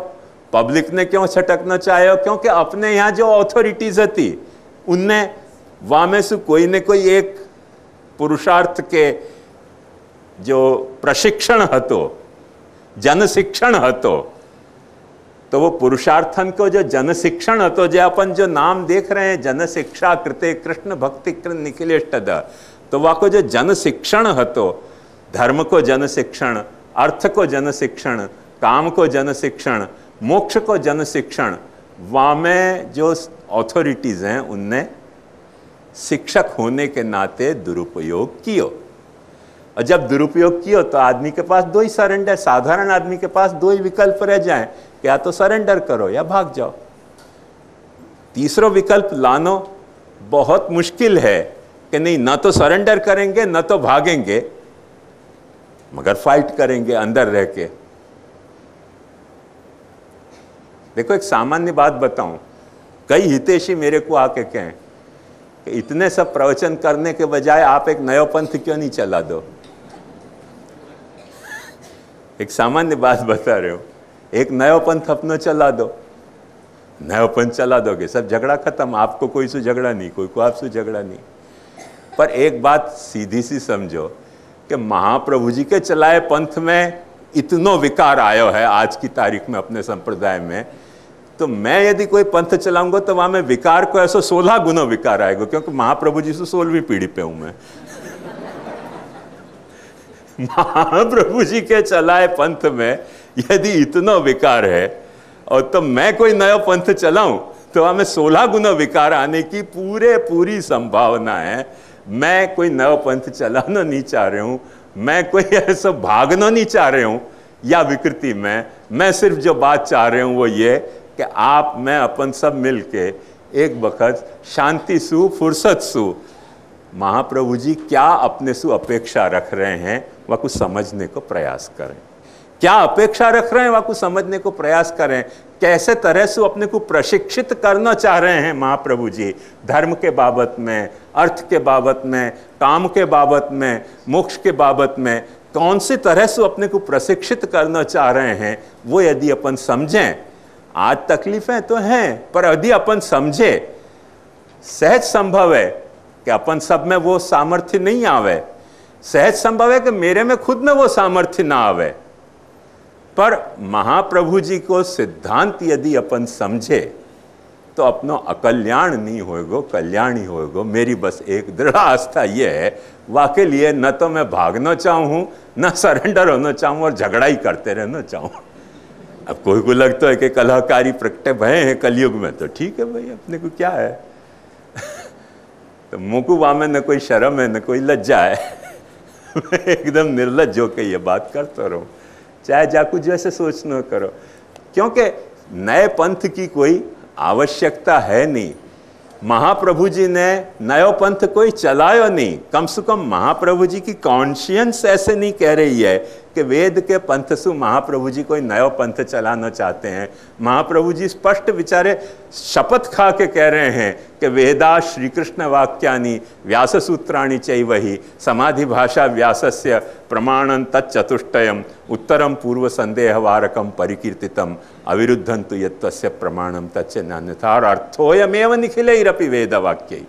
पब्लिक ने क्यों छटकना चाहो? क्योंकि अपने यहाँ जो अथॉरिटीज हती उनने वामे से कोई न कोई एक पुरुषार्थ के जो प्रशिक्षण हतो, जन शिक्षण हतो, तो वो पुरुषार्थन को जो जन शिक्षण हतो, जो अपन जो नाम देख रहे हैं जन शिक्षा कृते कृष्ण भक्ति कृत निखिलेष्टद, तो वह को जो जन शिक्षण हतो, धर्म को जन शिक्षण, अर्थ को जन शिक्षण, काम को जन शिक्षण, मोक्ष को जन शिक्षण, वहाँ में जो अथॉरिटीज हैं उनने शिक्षक होने के नाते दुरुपयोग कियो। और जब दुरुपयोग कियो तो आदमी के पास दो ही सरेंडर, साधारण आदमी के पास दो ही विकल्प रह जाएं, या तो सरेंडर करो या भाग जाओ। तीसरा विकल्प लानो बहुत मुश्किल है कि नहीं, ना तो सरेंडर करेंगे ना तो भागेंगे, मगर फाइट करेंगे अंदर रह के। देखो एक सामान्य बात बताऊं, कई हितैषी मेरे को आके कहें कि इतने सब प्रवचन करने के बजाय आप एक नया पंथ क्यों नहीं चला दो। एक सामान्य बात बता रहे हो, एक नया पंथ अपना चला दो, नया पंथ चला दोगे सब झगड़ा खत्म, आपको कोई से झगड़ा नहीं, कोई को आपसे झगड़ा नहीं। पर एक बात सीधी सी समझो कि महाप्रभु जी के चलाए पंथ में इतनो विकार आयो है आज की तारीख में अपने संप्रदाय में, तो मैं यदि कोई पंथ चलाऊंगा तो वहां में विकार को ऐसा 16 गुना विकार आएगा, क्योंकि महाप्रभु जी से 16वीं पीढ़ी पे हूं मैं। महाप्रभु जी के चलाए पंथ में यदि इतना विकार है और तो मैं कोई नया पंथ चलाऊं तो वहां में 16 गुना विकार आने की पूरी संभावना है। मैं कोई नया पंथ चलाना नहीं चाह रहा हूं, मैं कोई ऐसा भागना नहीं चाह रहा हूं या विकृति में। मैं सिर्फ जो बात चाह रहा हूं वो ये कि आप मैं अपन सब मिलके एक वक्त शांति सु फुर्सत सु महाप्रभु जी क्या अपने सु अपेक्षा रख रहे हैं वह कुछ समझने को प्रयास करें। क्या अपेक्षा रख रहे हैं वह कुछ समझने को प्रयास करें। कैसे तरह से अपने को प्रशिक्षित करना चाह रहे हैं महाप्रभु जी, धर्म के बाबत में, अर्थ के बाबत में, काम के बाबत में, मोक्ष के बाबत में, कौन सी तरह से अपने को प्रशिक्षित करना चाह रहे हैं, वो यदि अपन समझें। आज तकलीफें तो हैं, पर यदि अपन समझे, सहज संभव है कि अपन सब में वो सामर्थ्य नहीं आवे, सहज संभव है कि मेरे में खुद में वो सामर्थ्य ना आवे, पर महाप्रभु जी को सिद्धांत यदि अपन समझे तो अपनो अकल्याण नहीं होएगो, कल्याण ही होएगो। मेरी बस एक दृढ़ आस्था ये है, वाके लिए न तो मैं भागना चाहूँ न सरेंडर होना चाहूँ और झगड़ा ही करते रहना चाहूँ। अब कोई को लगता है कि कलहकारी प्रकटे भय हैं कलयुग में, तो ठीक है भाई, अपने को क्या है। तो मुकु में न कोई शर्म है न कोई लज्जा है। मैं एकदम निर्लज्ज होकर ये बात करता रहूं, चाहे जाकू जैसे सोच न करो, क्योंकि नए पंथ की कोई आवश्यकता है नहीं। महाप्रभु जी ने नयो पंथ कोई चलायो नहीं, कम से कम महाप्रभु जी की कॉन्शियंस ऐसे नहीं कह रही है कि वेद के पंथ से महाप्रभु जी कोई नयो पंथ चलाना चाहते हैं। महाप्रभु जी स्पष्ट विचारे शपथ खा के कह रहे हैं कि वेदा श्री कृष्ण वाक्यानि व्यास सूत्राणि चैवहि समाधि भाषा व्यासस्य प्रमाणं तच्चतुष्टयम् उत्तरम पूर्व संदेह वारकम परिकीर्तितम अविरुद्धं तु यत्तस्य प्रमाणं तच्च नान्यथा। और अर्थोयमेव निखिलैरपि वेद वाक्यै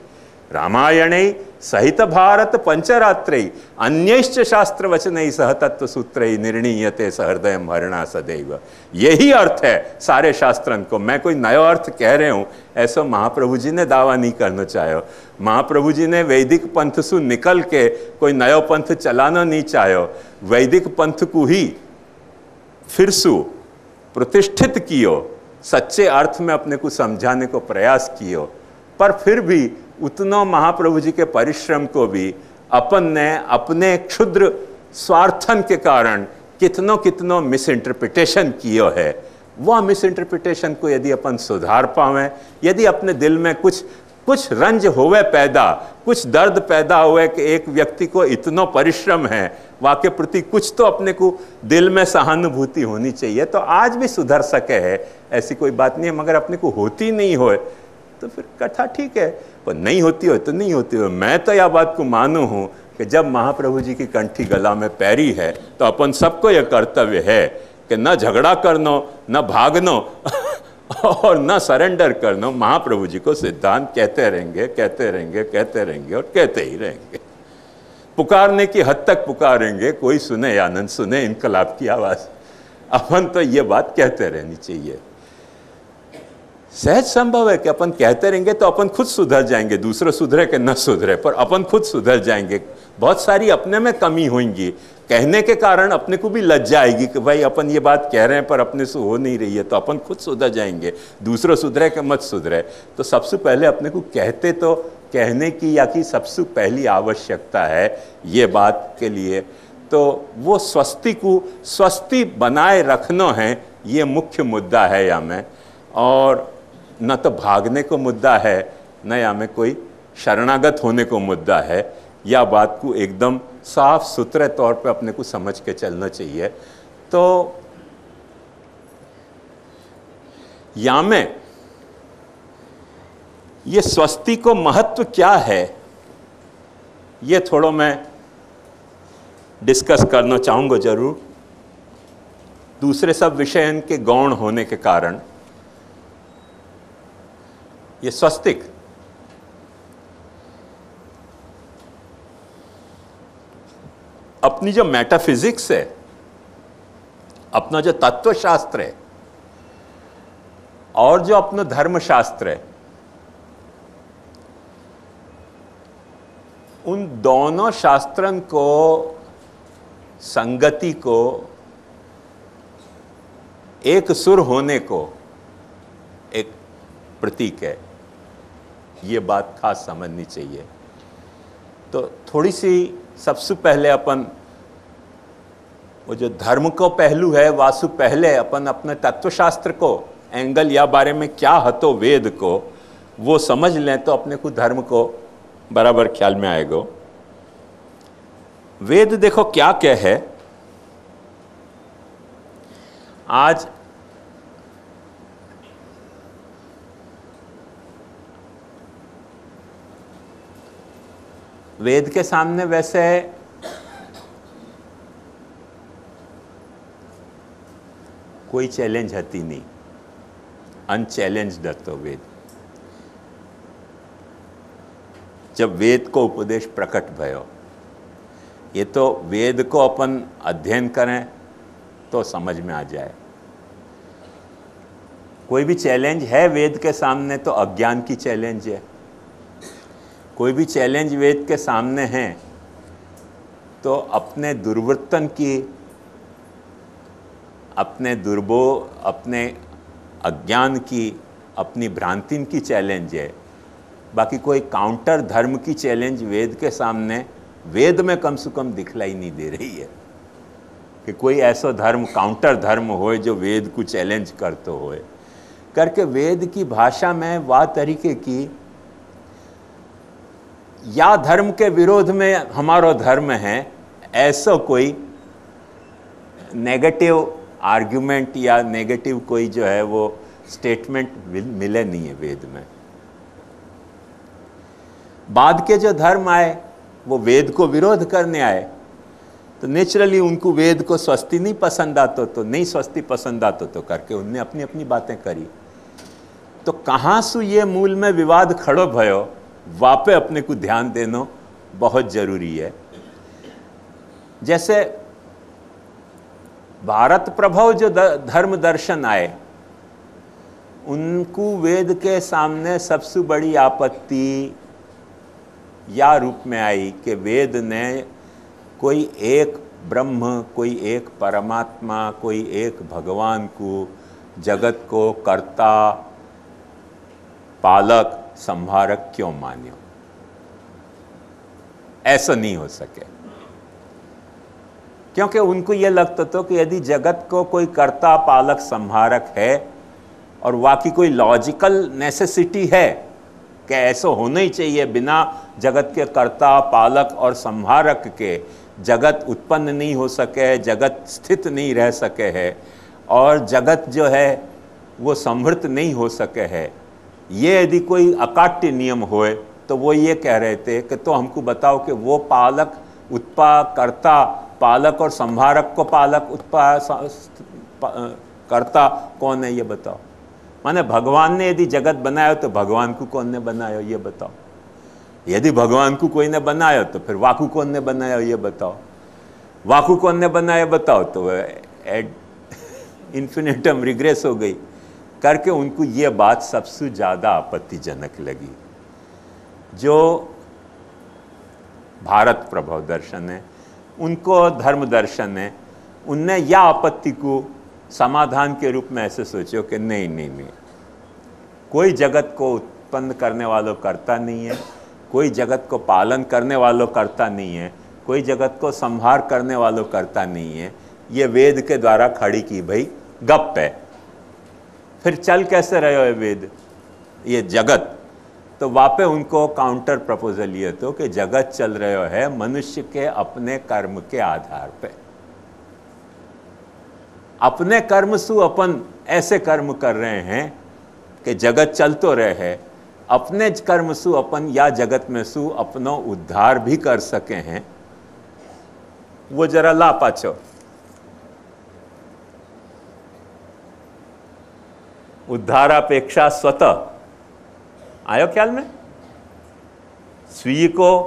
रामायणे सहित भारत पंचरात्रै अन्यैश्च शास्त्र वचनै सह तत्व सूत्रै निर्णीयते सहृदय हरणा सदैव। यही अर्थ है सारे शास्त्रन को। मैं कोई नया अर्थ कह रहे हूँ ऐसा महाप्रभु जी ने दावा नहीं करना चाहो। महाप्रभु जी ने वैदिक पंथ से निकल के कोई नयो पंथ चलाना नहीं चाहो। वैदिक पंथ को ही फिर सु प्रतिष्ठित कियो, सच्चे अर्थ में अपने को समझाने को प्रयास कियो। पर फिर भी उतना महाप्रभु जी के परिश्रम को भी अपन ने अपने क्षुद्र स्वार्थन के कारण कितनों कितनों मिस इंटरप्रिटेशन कियो है। वह मिस इंटरप्रिटेशन को यदि अपन सुधार पावें, यदि अपने दिल में कुछ रंज होवे पैदा, कुछ दर्द पैदा हुए कि एक व्यक्ति को इतना परिश्रम है, वाके प्रति कुछ तो अपने को दिल में सहानुभूति होनी चाहिए, तो आज भी सुधर सके है, ऐसी कोई बात नहीं है। मगर अपने को होती नहीं हो तो फिर कथा ठीक है, पर नहीं होती हो तो नहीं होती हो। मैं तो यह बात को मानू हूँ कि जब महाप्रभु जी की कंठी गला में पैरी है तो अपन सबको यह कर्तव्य है कि न झगड़ा करनो, न भागनो और न सरेंडर करनो। महाप्रभु जी को सिद्धांत कहते रहेंगे, कहते रहेंगे, कहते रहेंगे और कहते ही रहेंगे। पुकारने की हद तक पुकारेंगे, कोई सुने या न सुने इनकलाब की आवाज़। अपन तो ये बात कहते रहनी चाहिए। सहज संभव है कि अपन कहते रहेंगे तो अपन खुद सुधर जाएंगे, दूसरे सुधरे कि न सुधरे, पर अपन खुद सुधर जाएंगे। बहुत सारी अपने में कमी होंगी, कहने के कारण अपने को भी लज्जा आएगी कि भाई अपन ये बात कह रहे हैं पर अपने से हो नहीं रही है, तो अपन खुद सुधर जाएंगे। दूसरे सुधरे कि मत सुधरे, तो सबसे पहले अपने को कहते तो कहने की या कि सबसे पहली आवश्यकता है ये बात के लिए, तो वो स्वस्ति को स्वस्ति बनाए रखना है, ये मुख्य मुद्दा है या में। और न तो भागने को मुद्दा है, न या में कोई शरणागत होने को मुद्दा है। या बात को एकदम साफ सुथरे तौर पे अपने को समझ के चलना चाहिए। तो या में ये स्वस्ति को महत्व क्या है, ये थोड़ा मैं डिस्कस करना चाहूँगा जरूर। दूसरे सब विषय के गौण होने के कारण ये स्वस्तिक अपनी जो मेटाफिजिक्स है, अपना जो तत्वशास्त्र है और जो अपना धर्मशास्त्र है, उन दोनों शास्त्रन को संगति को, एक सुर होने को एक प्रतीक है। ये बात खास समझनी चाहिए। तो थोड़ी सी सबसे पहले अपन वो जो धर्म को पहलू है, वासु पहले अपन अपने तत्वशास्त्र को एंगल या बारे में क्या हतो वेद को वो समझ लें तो अपने को धर्म को बराबर ख्याल में आएगा। वेद देखो क्या क्या है। आज वेद के सामने वैसे कोई चैलेंज हती नहीं, अनचैलेंज्ड हतो वेद। जब वेद को उपदेश प्रकट भयो, ये तो वेद को अपन अध्ययन करें तो समझ में आ जाए। कोई भी चैलेंज है वेद के सामने तो अज्ञान की चैलेंज है। कोई भी चैलेंज वेद के सामने है तो अपने दुर्वर्तन की, अपने अपने अज्ञान की, अपनी भ्रांति की चैलेंज है। बाकी कोई काउंटर धर्म की चैलेंज वेद के सामने, वेद में कम से कम दिखलाई नहीं दे रही है कि कोई ऐसा धर्म, काउंटर धर्म होए जो वेद को चैलेंज करते होए। करके वेद की भाषा में वा तरीके की या धर्म के विरोध में हमारो धर्म है, ऐसा कोई नेगेटिव आर्ग्यूमेंट या नेगेटिव कोई जो है वो स्टेटमेंट मिले नहीं है वेद में। बाद के जो धर्म आए वो वेद को विरोध करने आए, तो नेचुरली उनको वेद को स्वस्ति नहीं पसंद आता, तो नहीं स्वस्ति पसंद आता तो करके उनने अपनी अपनी बातें करी। तो कहाँ से ये मूल में विवाद खड़ो भयो, वापे अपने को ध्यान देना बहुत जरूरी है। जैसे भारत प्रभव जो धर्म दर्शन आए, उनको वेद के सामने सबसे बड़ी आपत्ति या रूप में आई कि वेद ने कोई एक ब्रह्म, कोई एक परमात्मा, कोई एक भगवान को जगत को कर्ता पालक संहारक क्यों मान्यो। ऐसा नहीं हो सके, क्योंकि उनको यह लगता था कि यदि जगत को कोई कर्ता पालक संहारक है और वाकई कोई लॉजिकल नेसेसिटी है कि ऐसा होना ही चाहिए, बिना जगत के कर्ता पालक और संहारक के जगत उत्पन्न नहीं हो सके, जगत स्थित नहीं रह सके है और जगत जो है वो समृद्ध नहीं हो सके है, ये यदि कोई अकाट्य नियम होए तो वो ये कह रहे थे कि तो हमको बताओ कि वो पालक कर्ता पालक और संहारक को पालक कर्ता कौन है ये बताओ। माने भगवान ने यदि जगत बनाया तो भगवान को कौन ने बनाया ये बताओ, यदि भगवान को कोई ने बनाया तो फिर वाकु कौन ने बनाया ये बताओ, वाकु कौन ने बनाया बताओ, तो एड इन्फिनिटम रिग्रेस हो गई करके उनको ये बात सबसे ज़्यादा आपत्तिजनक लगी। जो भारत प्रभव दर्शन है, उनको धर्म दर्शन है, उनने या आपत्ति को समाधान के रूप में ऐसे सोचो कि नहीं नहीं नहीं, कोई जगत को उत्पन्न करने वालों करता नहीं है, कोई जगत को पालन करने वालों करता नहीं है, कोई जगत को संहार करने वालों करता नहीं है, ये वेद के द्वारा खड़ी की भाई गप है। फिर चल कैसे रहे हो वेद ये जगत, तो वापे उनको काउंटर प्रपोजल ये तो कि जगत चल रहे है मनुष्य के अपने कर्म के आधार पे, अपने कर्म सु अपन ऐसे कर्म कर रहे हैं कि जगत चल तो रहे है, अपने कर्म सु अपन या जगत में सु अपनो उद्धार भी कर सके हैं, वो जरा ला पाछो। उद्धारापेक्षा स्वतः आयो ख्याल में, स्वीय को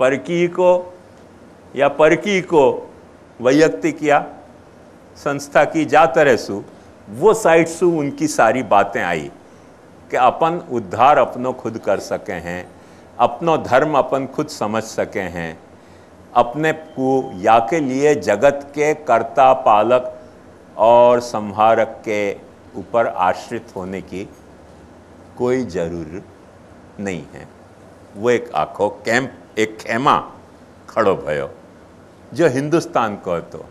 परकी को या परकी को वैयक्तिक या संस्था की जा तरह सु वो साइड सु उनकी सारी बातें आई कि अपन उद्धार अपनो खुद कर सके हैं, अपनो धर्म अपन खुद समझ सके हैं, अपने को या के लिए जगत के कर्ता पालक और संहारक के ऊपर आश्रित होने की कोई जरूरत नहीं है। वो एक आखो कैंप एक खेमा खड़ो भयो जो हिंदुस्तान को तो,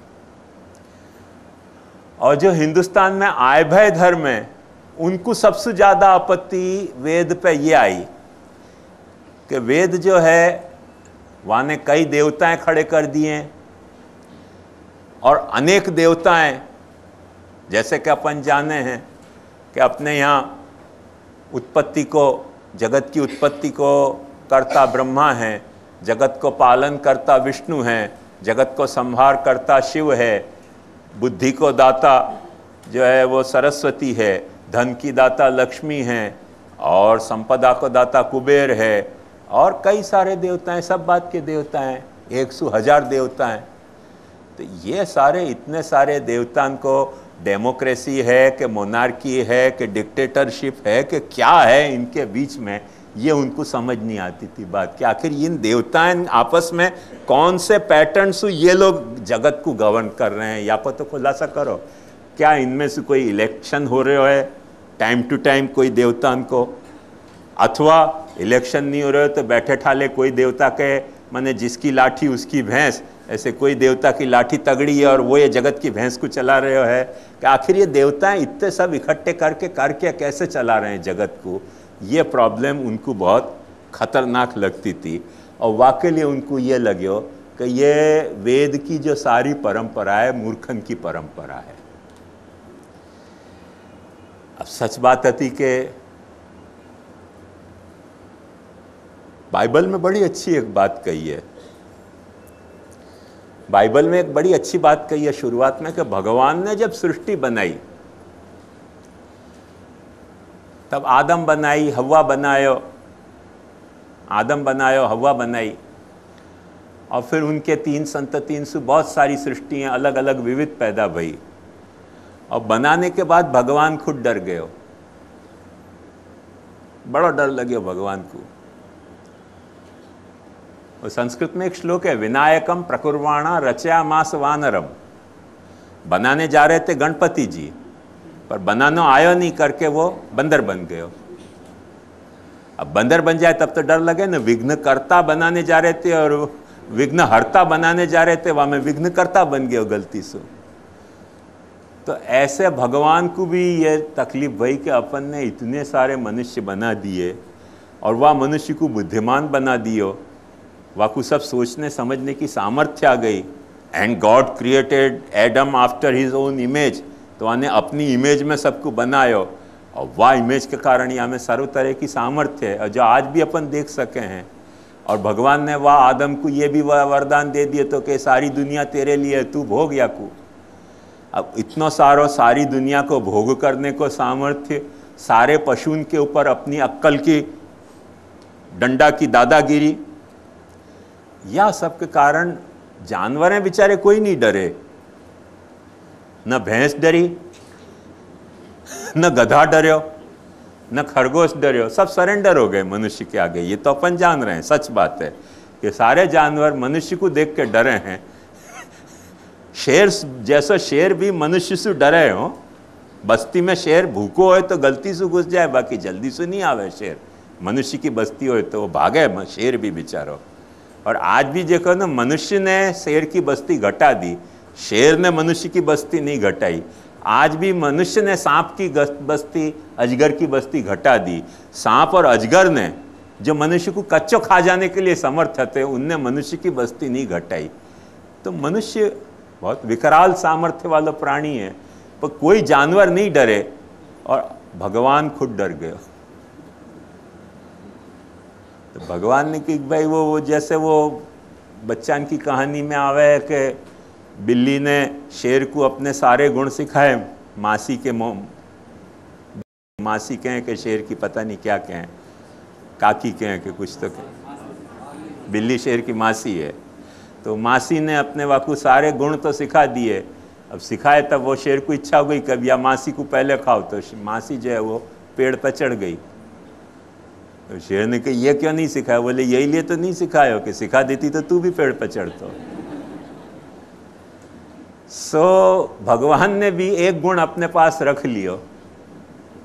और जो हिंदुस्तान में आए भय धर्म है उनको सबसे ज़्यादा आपत्ति वेद पे ये आई कि वेद जो है वहाँ ने कई देवताएं खड़े कर दिए और अनेक देवताएं, जैसे कि अपन जाने हैं कि अपने यहाँ उत्पत्ति को, जगत की उत्पत्ति को करता ब्रह्मा है, जगत को पालन करता विष्णु है, जगत को संहार करता शिव है, बुद्धि को दाता जो है वो सरस्वती है, धन की दाता लक्ष्मी है और संपदा को दाता कुबेर है, और कई सारे देवता हैं, सब बात के देवता हैं, 100,000 देवता हैं। तो ये सारे इतने सारे देवताओं को डेमोक्रेसी है कि मोनार्की है कि डिक्टेटरशिप है कि क्या है इनके बीच में, ये उनको समझ नहीं आती थी बात कि आखिर इन देवताएं आपस में कौन से पैटर्न से ये लोग जगत को गवर्न कर रहे हैं, या तो खुलासा करो। क्या इनमें से कोई इलेक्शन हो रहे है टाइम टू टाइम कोई देवताओं को, अथवा इलेक्शन नहीं हो रहे तो बैठे ठाले कोई देवता के माने जिसकी लाठी उसकी भैंस, ऐसे कोई देवता की लाठी तगड़ी है और वो ये जगत की भैंस को चला रहे है कि आखिर ये देवताएं इतने सब इकट्ठे करके कैसे चला रहे हैं जगत को। ये प्रॉब्लम उनको बहुत खतरनाक लगती थी और वाकई लिए उनको ये लगे कि ये वेद की जो सारी परंपरा है मूर्खन की परंपरा है। अब सच बात थी कि बाइबल में बड़ी अच्छी एक बात कही है। बाइबल में एक बड़ी अच्छी बात कही है शुरुआत में कि भगवान ने जब सृष्टि बनाई तब आदम बनाई, हव्वा बनायो, आदम बनायो, हव्वा बनाई, और फिर उनके 3 संततियों से बहुत सारी सृष्टियां अलग अलग विविध पैदा भई। और बनाने के बाद भगवान खुद डर गए, बड़ा डर लगे भगवान को। और संस्कृत में एक श्लोक है, विनायकम प्रकुर्वाणा रचया मास वानरम। बनाने जा रहे थे गणपति जी, पर बनाना आयो नहीं करके वो बंदर बन गए। अब बंदर बन जाए तब तो डर लगे ना। विघ्नकर्ता बनाने जा रहे थे और विघ्नहर्ता बनाने जा रहे थे, वहां में विघ्नकर्ता बन गए गलती से। तो ऐसे भगवान को भी ये तकलीफ भई कि अपन ने इतने सारे मनुष्य बना दिए और वह मनुष्य को बुद्धिमान बना दियो, वह को सब सोचने समझने की सामर्थ्य आ गई। And God created Adam after his own image, तो आने अपनी इमेज में सबको बनायो और वह इमेज के कारण यहाँ में सर्व तरह की सामर्थ्य है और जो आज भी अपन देख सके हैं। और भगवान ने वह आदम को ये भी वह वरदान दे दिए तो कि सारी दुनिया तेरे लिए, तू भोग या को। अब इतना सारी दुनिया को भोग करने को सामर्थ्य, सारे पशुओं के ऊपर अपनी अक्कल की डंडा की दादागिरी, या सब के कारण जानवर हैं बेचारे कोई नहीं डरे। न भैंस डरी, न गधा डरियो, न खरगोश डरियो, सब सरेंडर हो गए मनुष्य के आगे। ये तो अपन जान रहे हैं, सच बात है कि सारे जानवर मनुष्य को देख के डरे हैं। शेर जैसा शेर भी मनुष्य से डरे हो। बस्ती में शेर भूखो हो तो गलती से घुस जाए, बाकी जल्दी से नहीं आवे शेर। मनुष्य की बस्ती हो तो वो भागे शेर भी बेचारो। और आज भी देखो ना, मनुष्य ने शेर की बस्ती घटा दी, शेर ने मनुष्य की बस्ती नहीं घटाई। आज भी मनुष्य ने सांप की बस्ती, अजगर की बस्ती घटा दी। सांप और अजगर ने जो मनुष्य को कच्चो खा जाने के लिए समर्थ थे, उनने मनुष्य की बस्ती नहीं घटाई। तो मनुष्य बहुत विकराल सामर्थ्य वाला प्राणी है, पर कोई जानवर नहीं डरे और भगवान खुद डर गए। तो भगवान ने कि भाई वो जैसे वो बच्चन की कहानी में आवे कि बिल्ली ने शेर को अपने सारे गुण सिखाए। मासी कहें कि शेर की पता नहीं क्या कहें, काकी कहें कि कुछ तो कहें। बिल्ली शेर की मासी है, तो मासी ने अपने वाकू सारे गुण तो सिखा दिए। अब सिखाए तब वो शेर को इच्छा हो गई कभी या मासी को पहले खाओ, तो मासी जो है वो पेड़ पर चढ़ गई। तो शेर ने कहा ये क्यों नहीं सिखाया? बोले यही लिए तो नहीं सिखाया कि सिखा देती तो तू भी पेड़ पर चढ़ता। सो भगवान ने भी एक गुण अपने पास रख लियो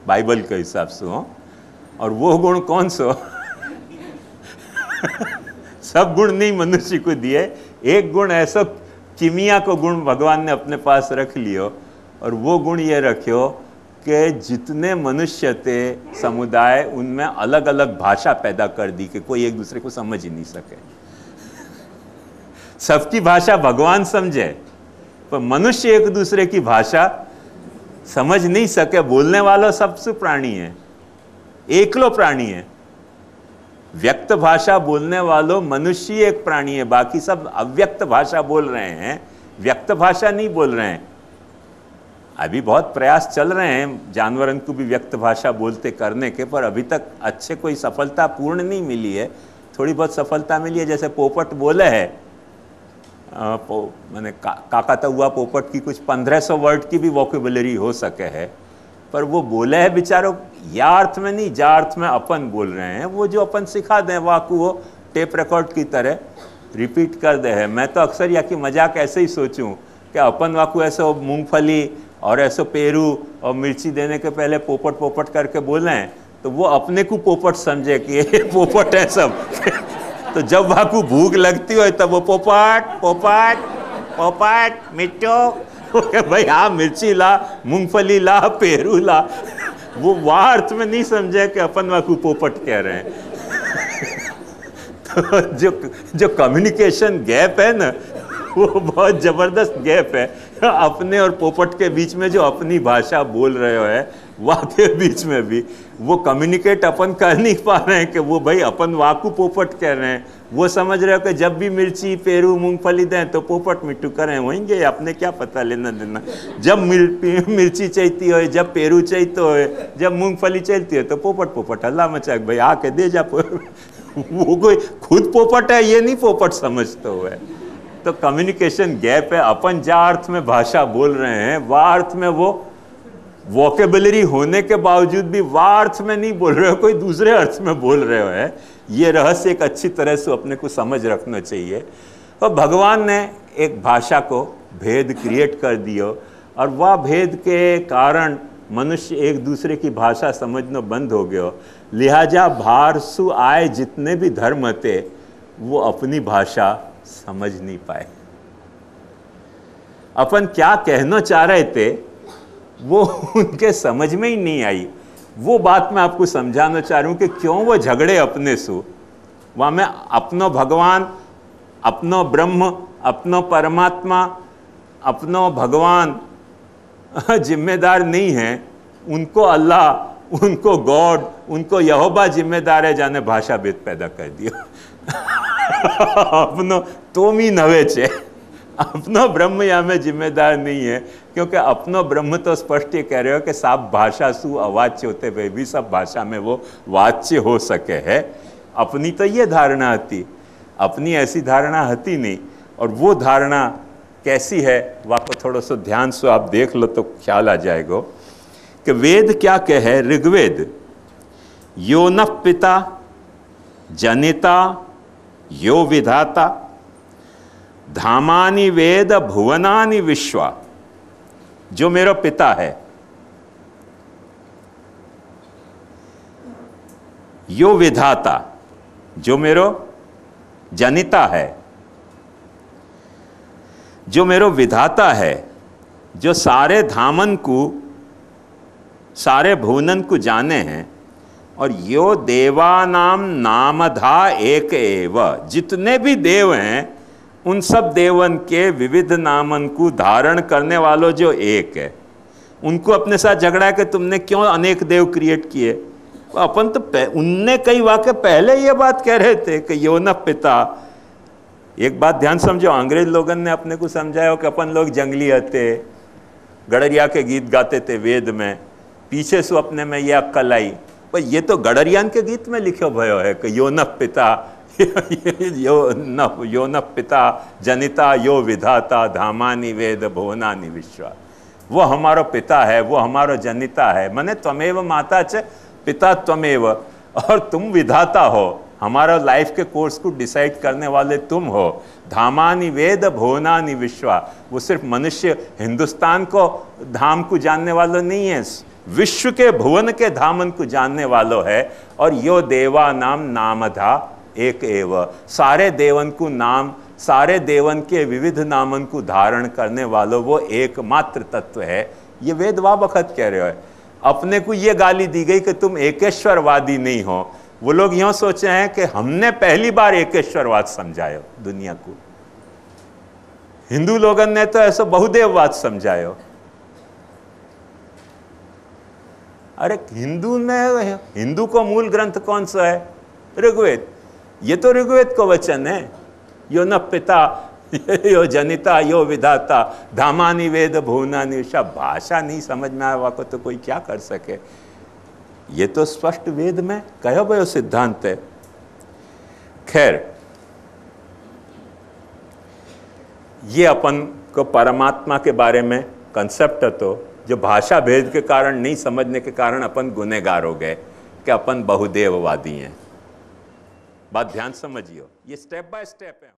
बाइबल के हिसाब से हो, और वो गुण कौन सो? सब गुण नहीं मनुष्य को दिए, एक गुण ऐसा चिमिया को गुण भगवान ने अपने पास रख लियो, और वो गुण ये रखियो कि जितने मनुष्य थे समुदाय, उनमें अलग अलग भाषा पैदा कर दी कि कोई एक दूसरे को समझ ही नहीं सके। सबकी भाषा भगवान समझे, पर मनुष्य एक दूसरे की भाषा समझ नहीं सके। बोलने वाला सबसे प्राणी है, एकलो प्राणी है। व्यक्त भाषा बोलने वालों मनुष्य एक प्राणी है, बाकी सब अव्यक्त भाषा बोल रहे हैं, व्यक्त भाषा नहीं बोल रहे हैं। अभी बहुत प्रयास चल रहे हैं जानवरों को भी व्यक्त भाषा बोलते करने के, पर अभी तक अच्छे कोई सफलता पूर्ण नहीं मिली है। थोड़ी बहुत सफलता मिली है, जैसे पोपट बोले है, मैंने काकातुआ पोपट की कुछ 1500 वर्ड की भी वोकेबुलरी हो सके है, पर वो बोले है बेचारों या अर्थ में नहीं, जा अर्थ में अपन बोल रहे हैं। वो जो अपन सिखा दें वाकू वो टेप रिकॉर्ड की तरह रिपीट कर दे है। मैं तो अक्सर या कि मजाक ऐसे ही सोचूं कि अपन वाकू ऐसे मूंगफली और ऐसे पेरू और मिर्ची देने के पहले पोपट पोपट करके बोले हैं, तो वो अपने को पोपट समझे कि ये पोपट है सब। तो जब वाकू भूख लगती हो तब वो पोपट पोपट पोपट मिट्टो भाई हाँ मिर्ची ला, मूंगफली ला, पेरू ला, वो वाह अर्थ में नहीं समझे कि अपन वाकू पोपट कह रहे हैं। तो जो कम्युनिकेशन गैप है ना, वो बहुत जबरदस्त गैप है अपने और पोपट के बीच में। जो अपनी भाषा बोल रहे हो है वाह के बीच में भी वो कम्युनिकेट अपन कर नहीं पा रहे हैं कि वो भाई अपन वाकू पोपट कह रहे हैं। वो समझ रहे हो कि जब भी मिर्ची पेरू मूंगफली दें तो पोपट मिट्टू करें वहींगे, अपने क्या पता लेना देना। जब मिर्ची चाहिए हो, जब पेरू चाहिए हो, जब मूंगफली चाहिए हो तो पोपट पोपट हल्ला मचा भाई आके दे जा। वो कोई खुद पोपट है ये नहीं पोपट समझते हुए। तो कम्युनिकेशन गैप है। अपन जा अर्थ में भाषा बोल रहे हैं वह अर्थ में वो वोकेबलरी होने के बावजूद भी वह अर्थ में नहीं बोल रहे हो, कोई दूसरे अर्थ में बोल रहे हो है। ये रहस्य एक अच्छी तरह से अपने को समझ रखना चाहिए। और भगवान ने एक भाषा को भेद क्रिएट कर दियो और वह भेद के कारण मनुष्य एक दूसरे की भाषा समझना बंद हो गया। लिहाजा भारसु आए जितने भी धर्म थे वो अपनी भाषा समझ नहीं पाए। अपन क्या कहना चाह रहे थे वो उनके समझ में ही नहीं आई। वो बात मैं आपको समझाना चाह रहा हूं कि क्यों वो झगड़े अपने सु। वहां में अपनो भगवान, अपनो ब्रह्म, अपनो परमात्मा, अपनो भगवान जिम्मेदार नहीं है। उनको अल्लाह, उनको गॉड, उनको यहोवा जिम्मेदार है जाने भाषा भेद पैदा कर दिया। अपनो तुम ही नवे छे, अपनो ब्रह्म या में जिम्मेदार नहीं है। क्योंकि अपनो ब्रह्म तो स्पष्ट ये कह रहे हो कि सब भाषा सु अवाच्य होते हुए भी सब भाषा में वो वाच्य हो सके है। अपनी तो ये धारणा थी, अपनी ऐसी धारणा हती नहीं। और वो धारणा कैसी है वह को थोड़ा सा ध्यान से आप देख लो तो ख्याल आ जाएगा कि वेद क्या कहे। ऋग्वेद यो न पिता जनिता यो विधाता धामानि वेद भुवनानि विश्वा। जो मेरा पिता है, यो विधाता, जो मेरो जनिता है, जो मेरो विधाता है, जो सारे धामन को, सारे भुवनन को जाने हैं। और यो देवानाम नामधा एक एव, जितने भी देव हैं उन सब देवन के विविध नामन को धारण करने वालों जो एक है। उनको अपने साथ झगड़ा है कि तुमने क्यों अनेक देव क्रिएट किए। अपन तो उनने कई वाक्य पहले ये बात कह रहे थे कि यो न पिता। एक बात ध्यान समझो, अंग्रेज लोगों ने अपने को समझाया कि अपन लोग जंगली हते, गडरिया के गीत गाते थे वेद में, पीछे से अपने में ये अक्कल आई। पर ये तो गडरियान के गीत में लिखो भयो है कि यो न पिता यो न पिता जनिता यो विधाता धामानि वेद भुवनानि विश्वा। वो हमारो पिता है, वो हमारो जनिता है। मने त्वमेव माता च पिता त्वमेव, और तुम विधाता हो। हमारा लाइफ के कोर्स को डिसाइड करने वाले तुम हो। धामानि वेद भुवनानि विश्वा। वो सिर्फ मनुष्य हिंदुस्तान को धाम को जानने वाला नहीं है, विश्व के भुवन के धामन को जानने वालों है। और यो देवा नाम नामधा एक एव, सारे देवन को नाम, सारे देवन के विविध नामन को धारण करने वालों वो एकमात्र तत्व है। ये वेद वा बखत कह रहे हो। अपने को ये गाली दी गई कि तुम एकेश्वरवादी नहीं हो। वो लोग यूं सोचे हैं कि हमने पहली बार एकेश्वरवाद समझायो दुनिया को। हिंदू लोगों ने तो ऐसा बहुदेववाद समझायो। अरे हिंदू को मूल ग्रंथ कौन सा है? ऋग्वेद। ये तो ऋग्वेद को वचन है, यो न पिता यो जनिता यो विधाता धामानि वेद भुवनानि विश्वा। भाषा नहीं समझ में आया को तो कोई क्या कर सके। ये तो स्पष्ट वेद में कहो भयो सिद्धांत है। खैर, ये अपन को परमात्मा के बारे में कंसेप्ट है तो जो भाषा भेद के कारण नहीं समझने के कारण अपन गुनहगार हो गए कि अपन बहुदेववादी हैं। बात ध्यान समझियो, ये स्टेप बाय स्टेप है।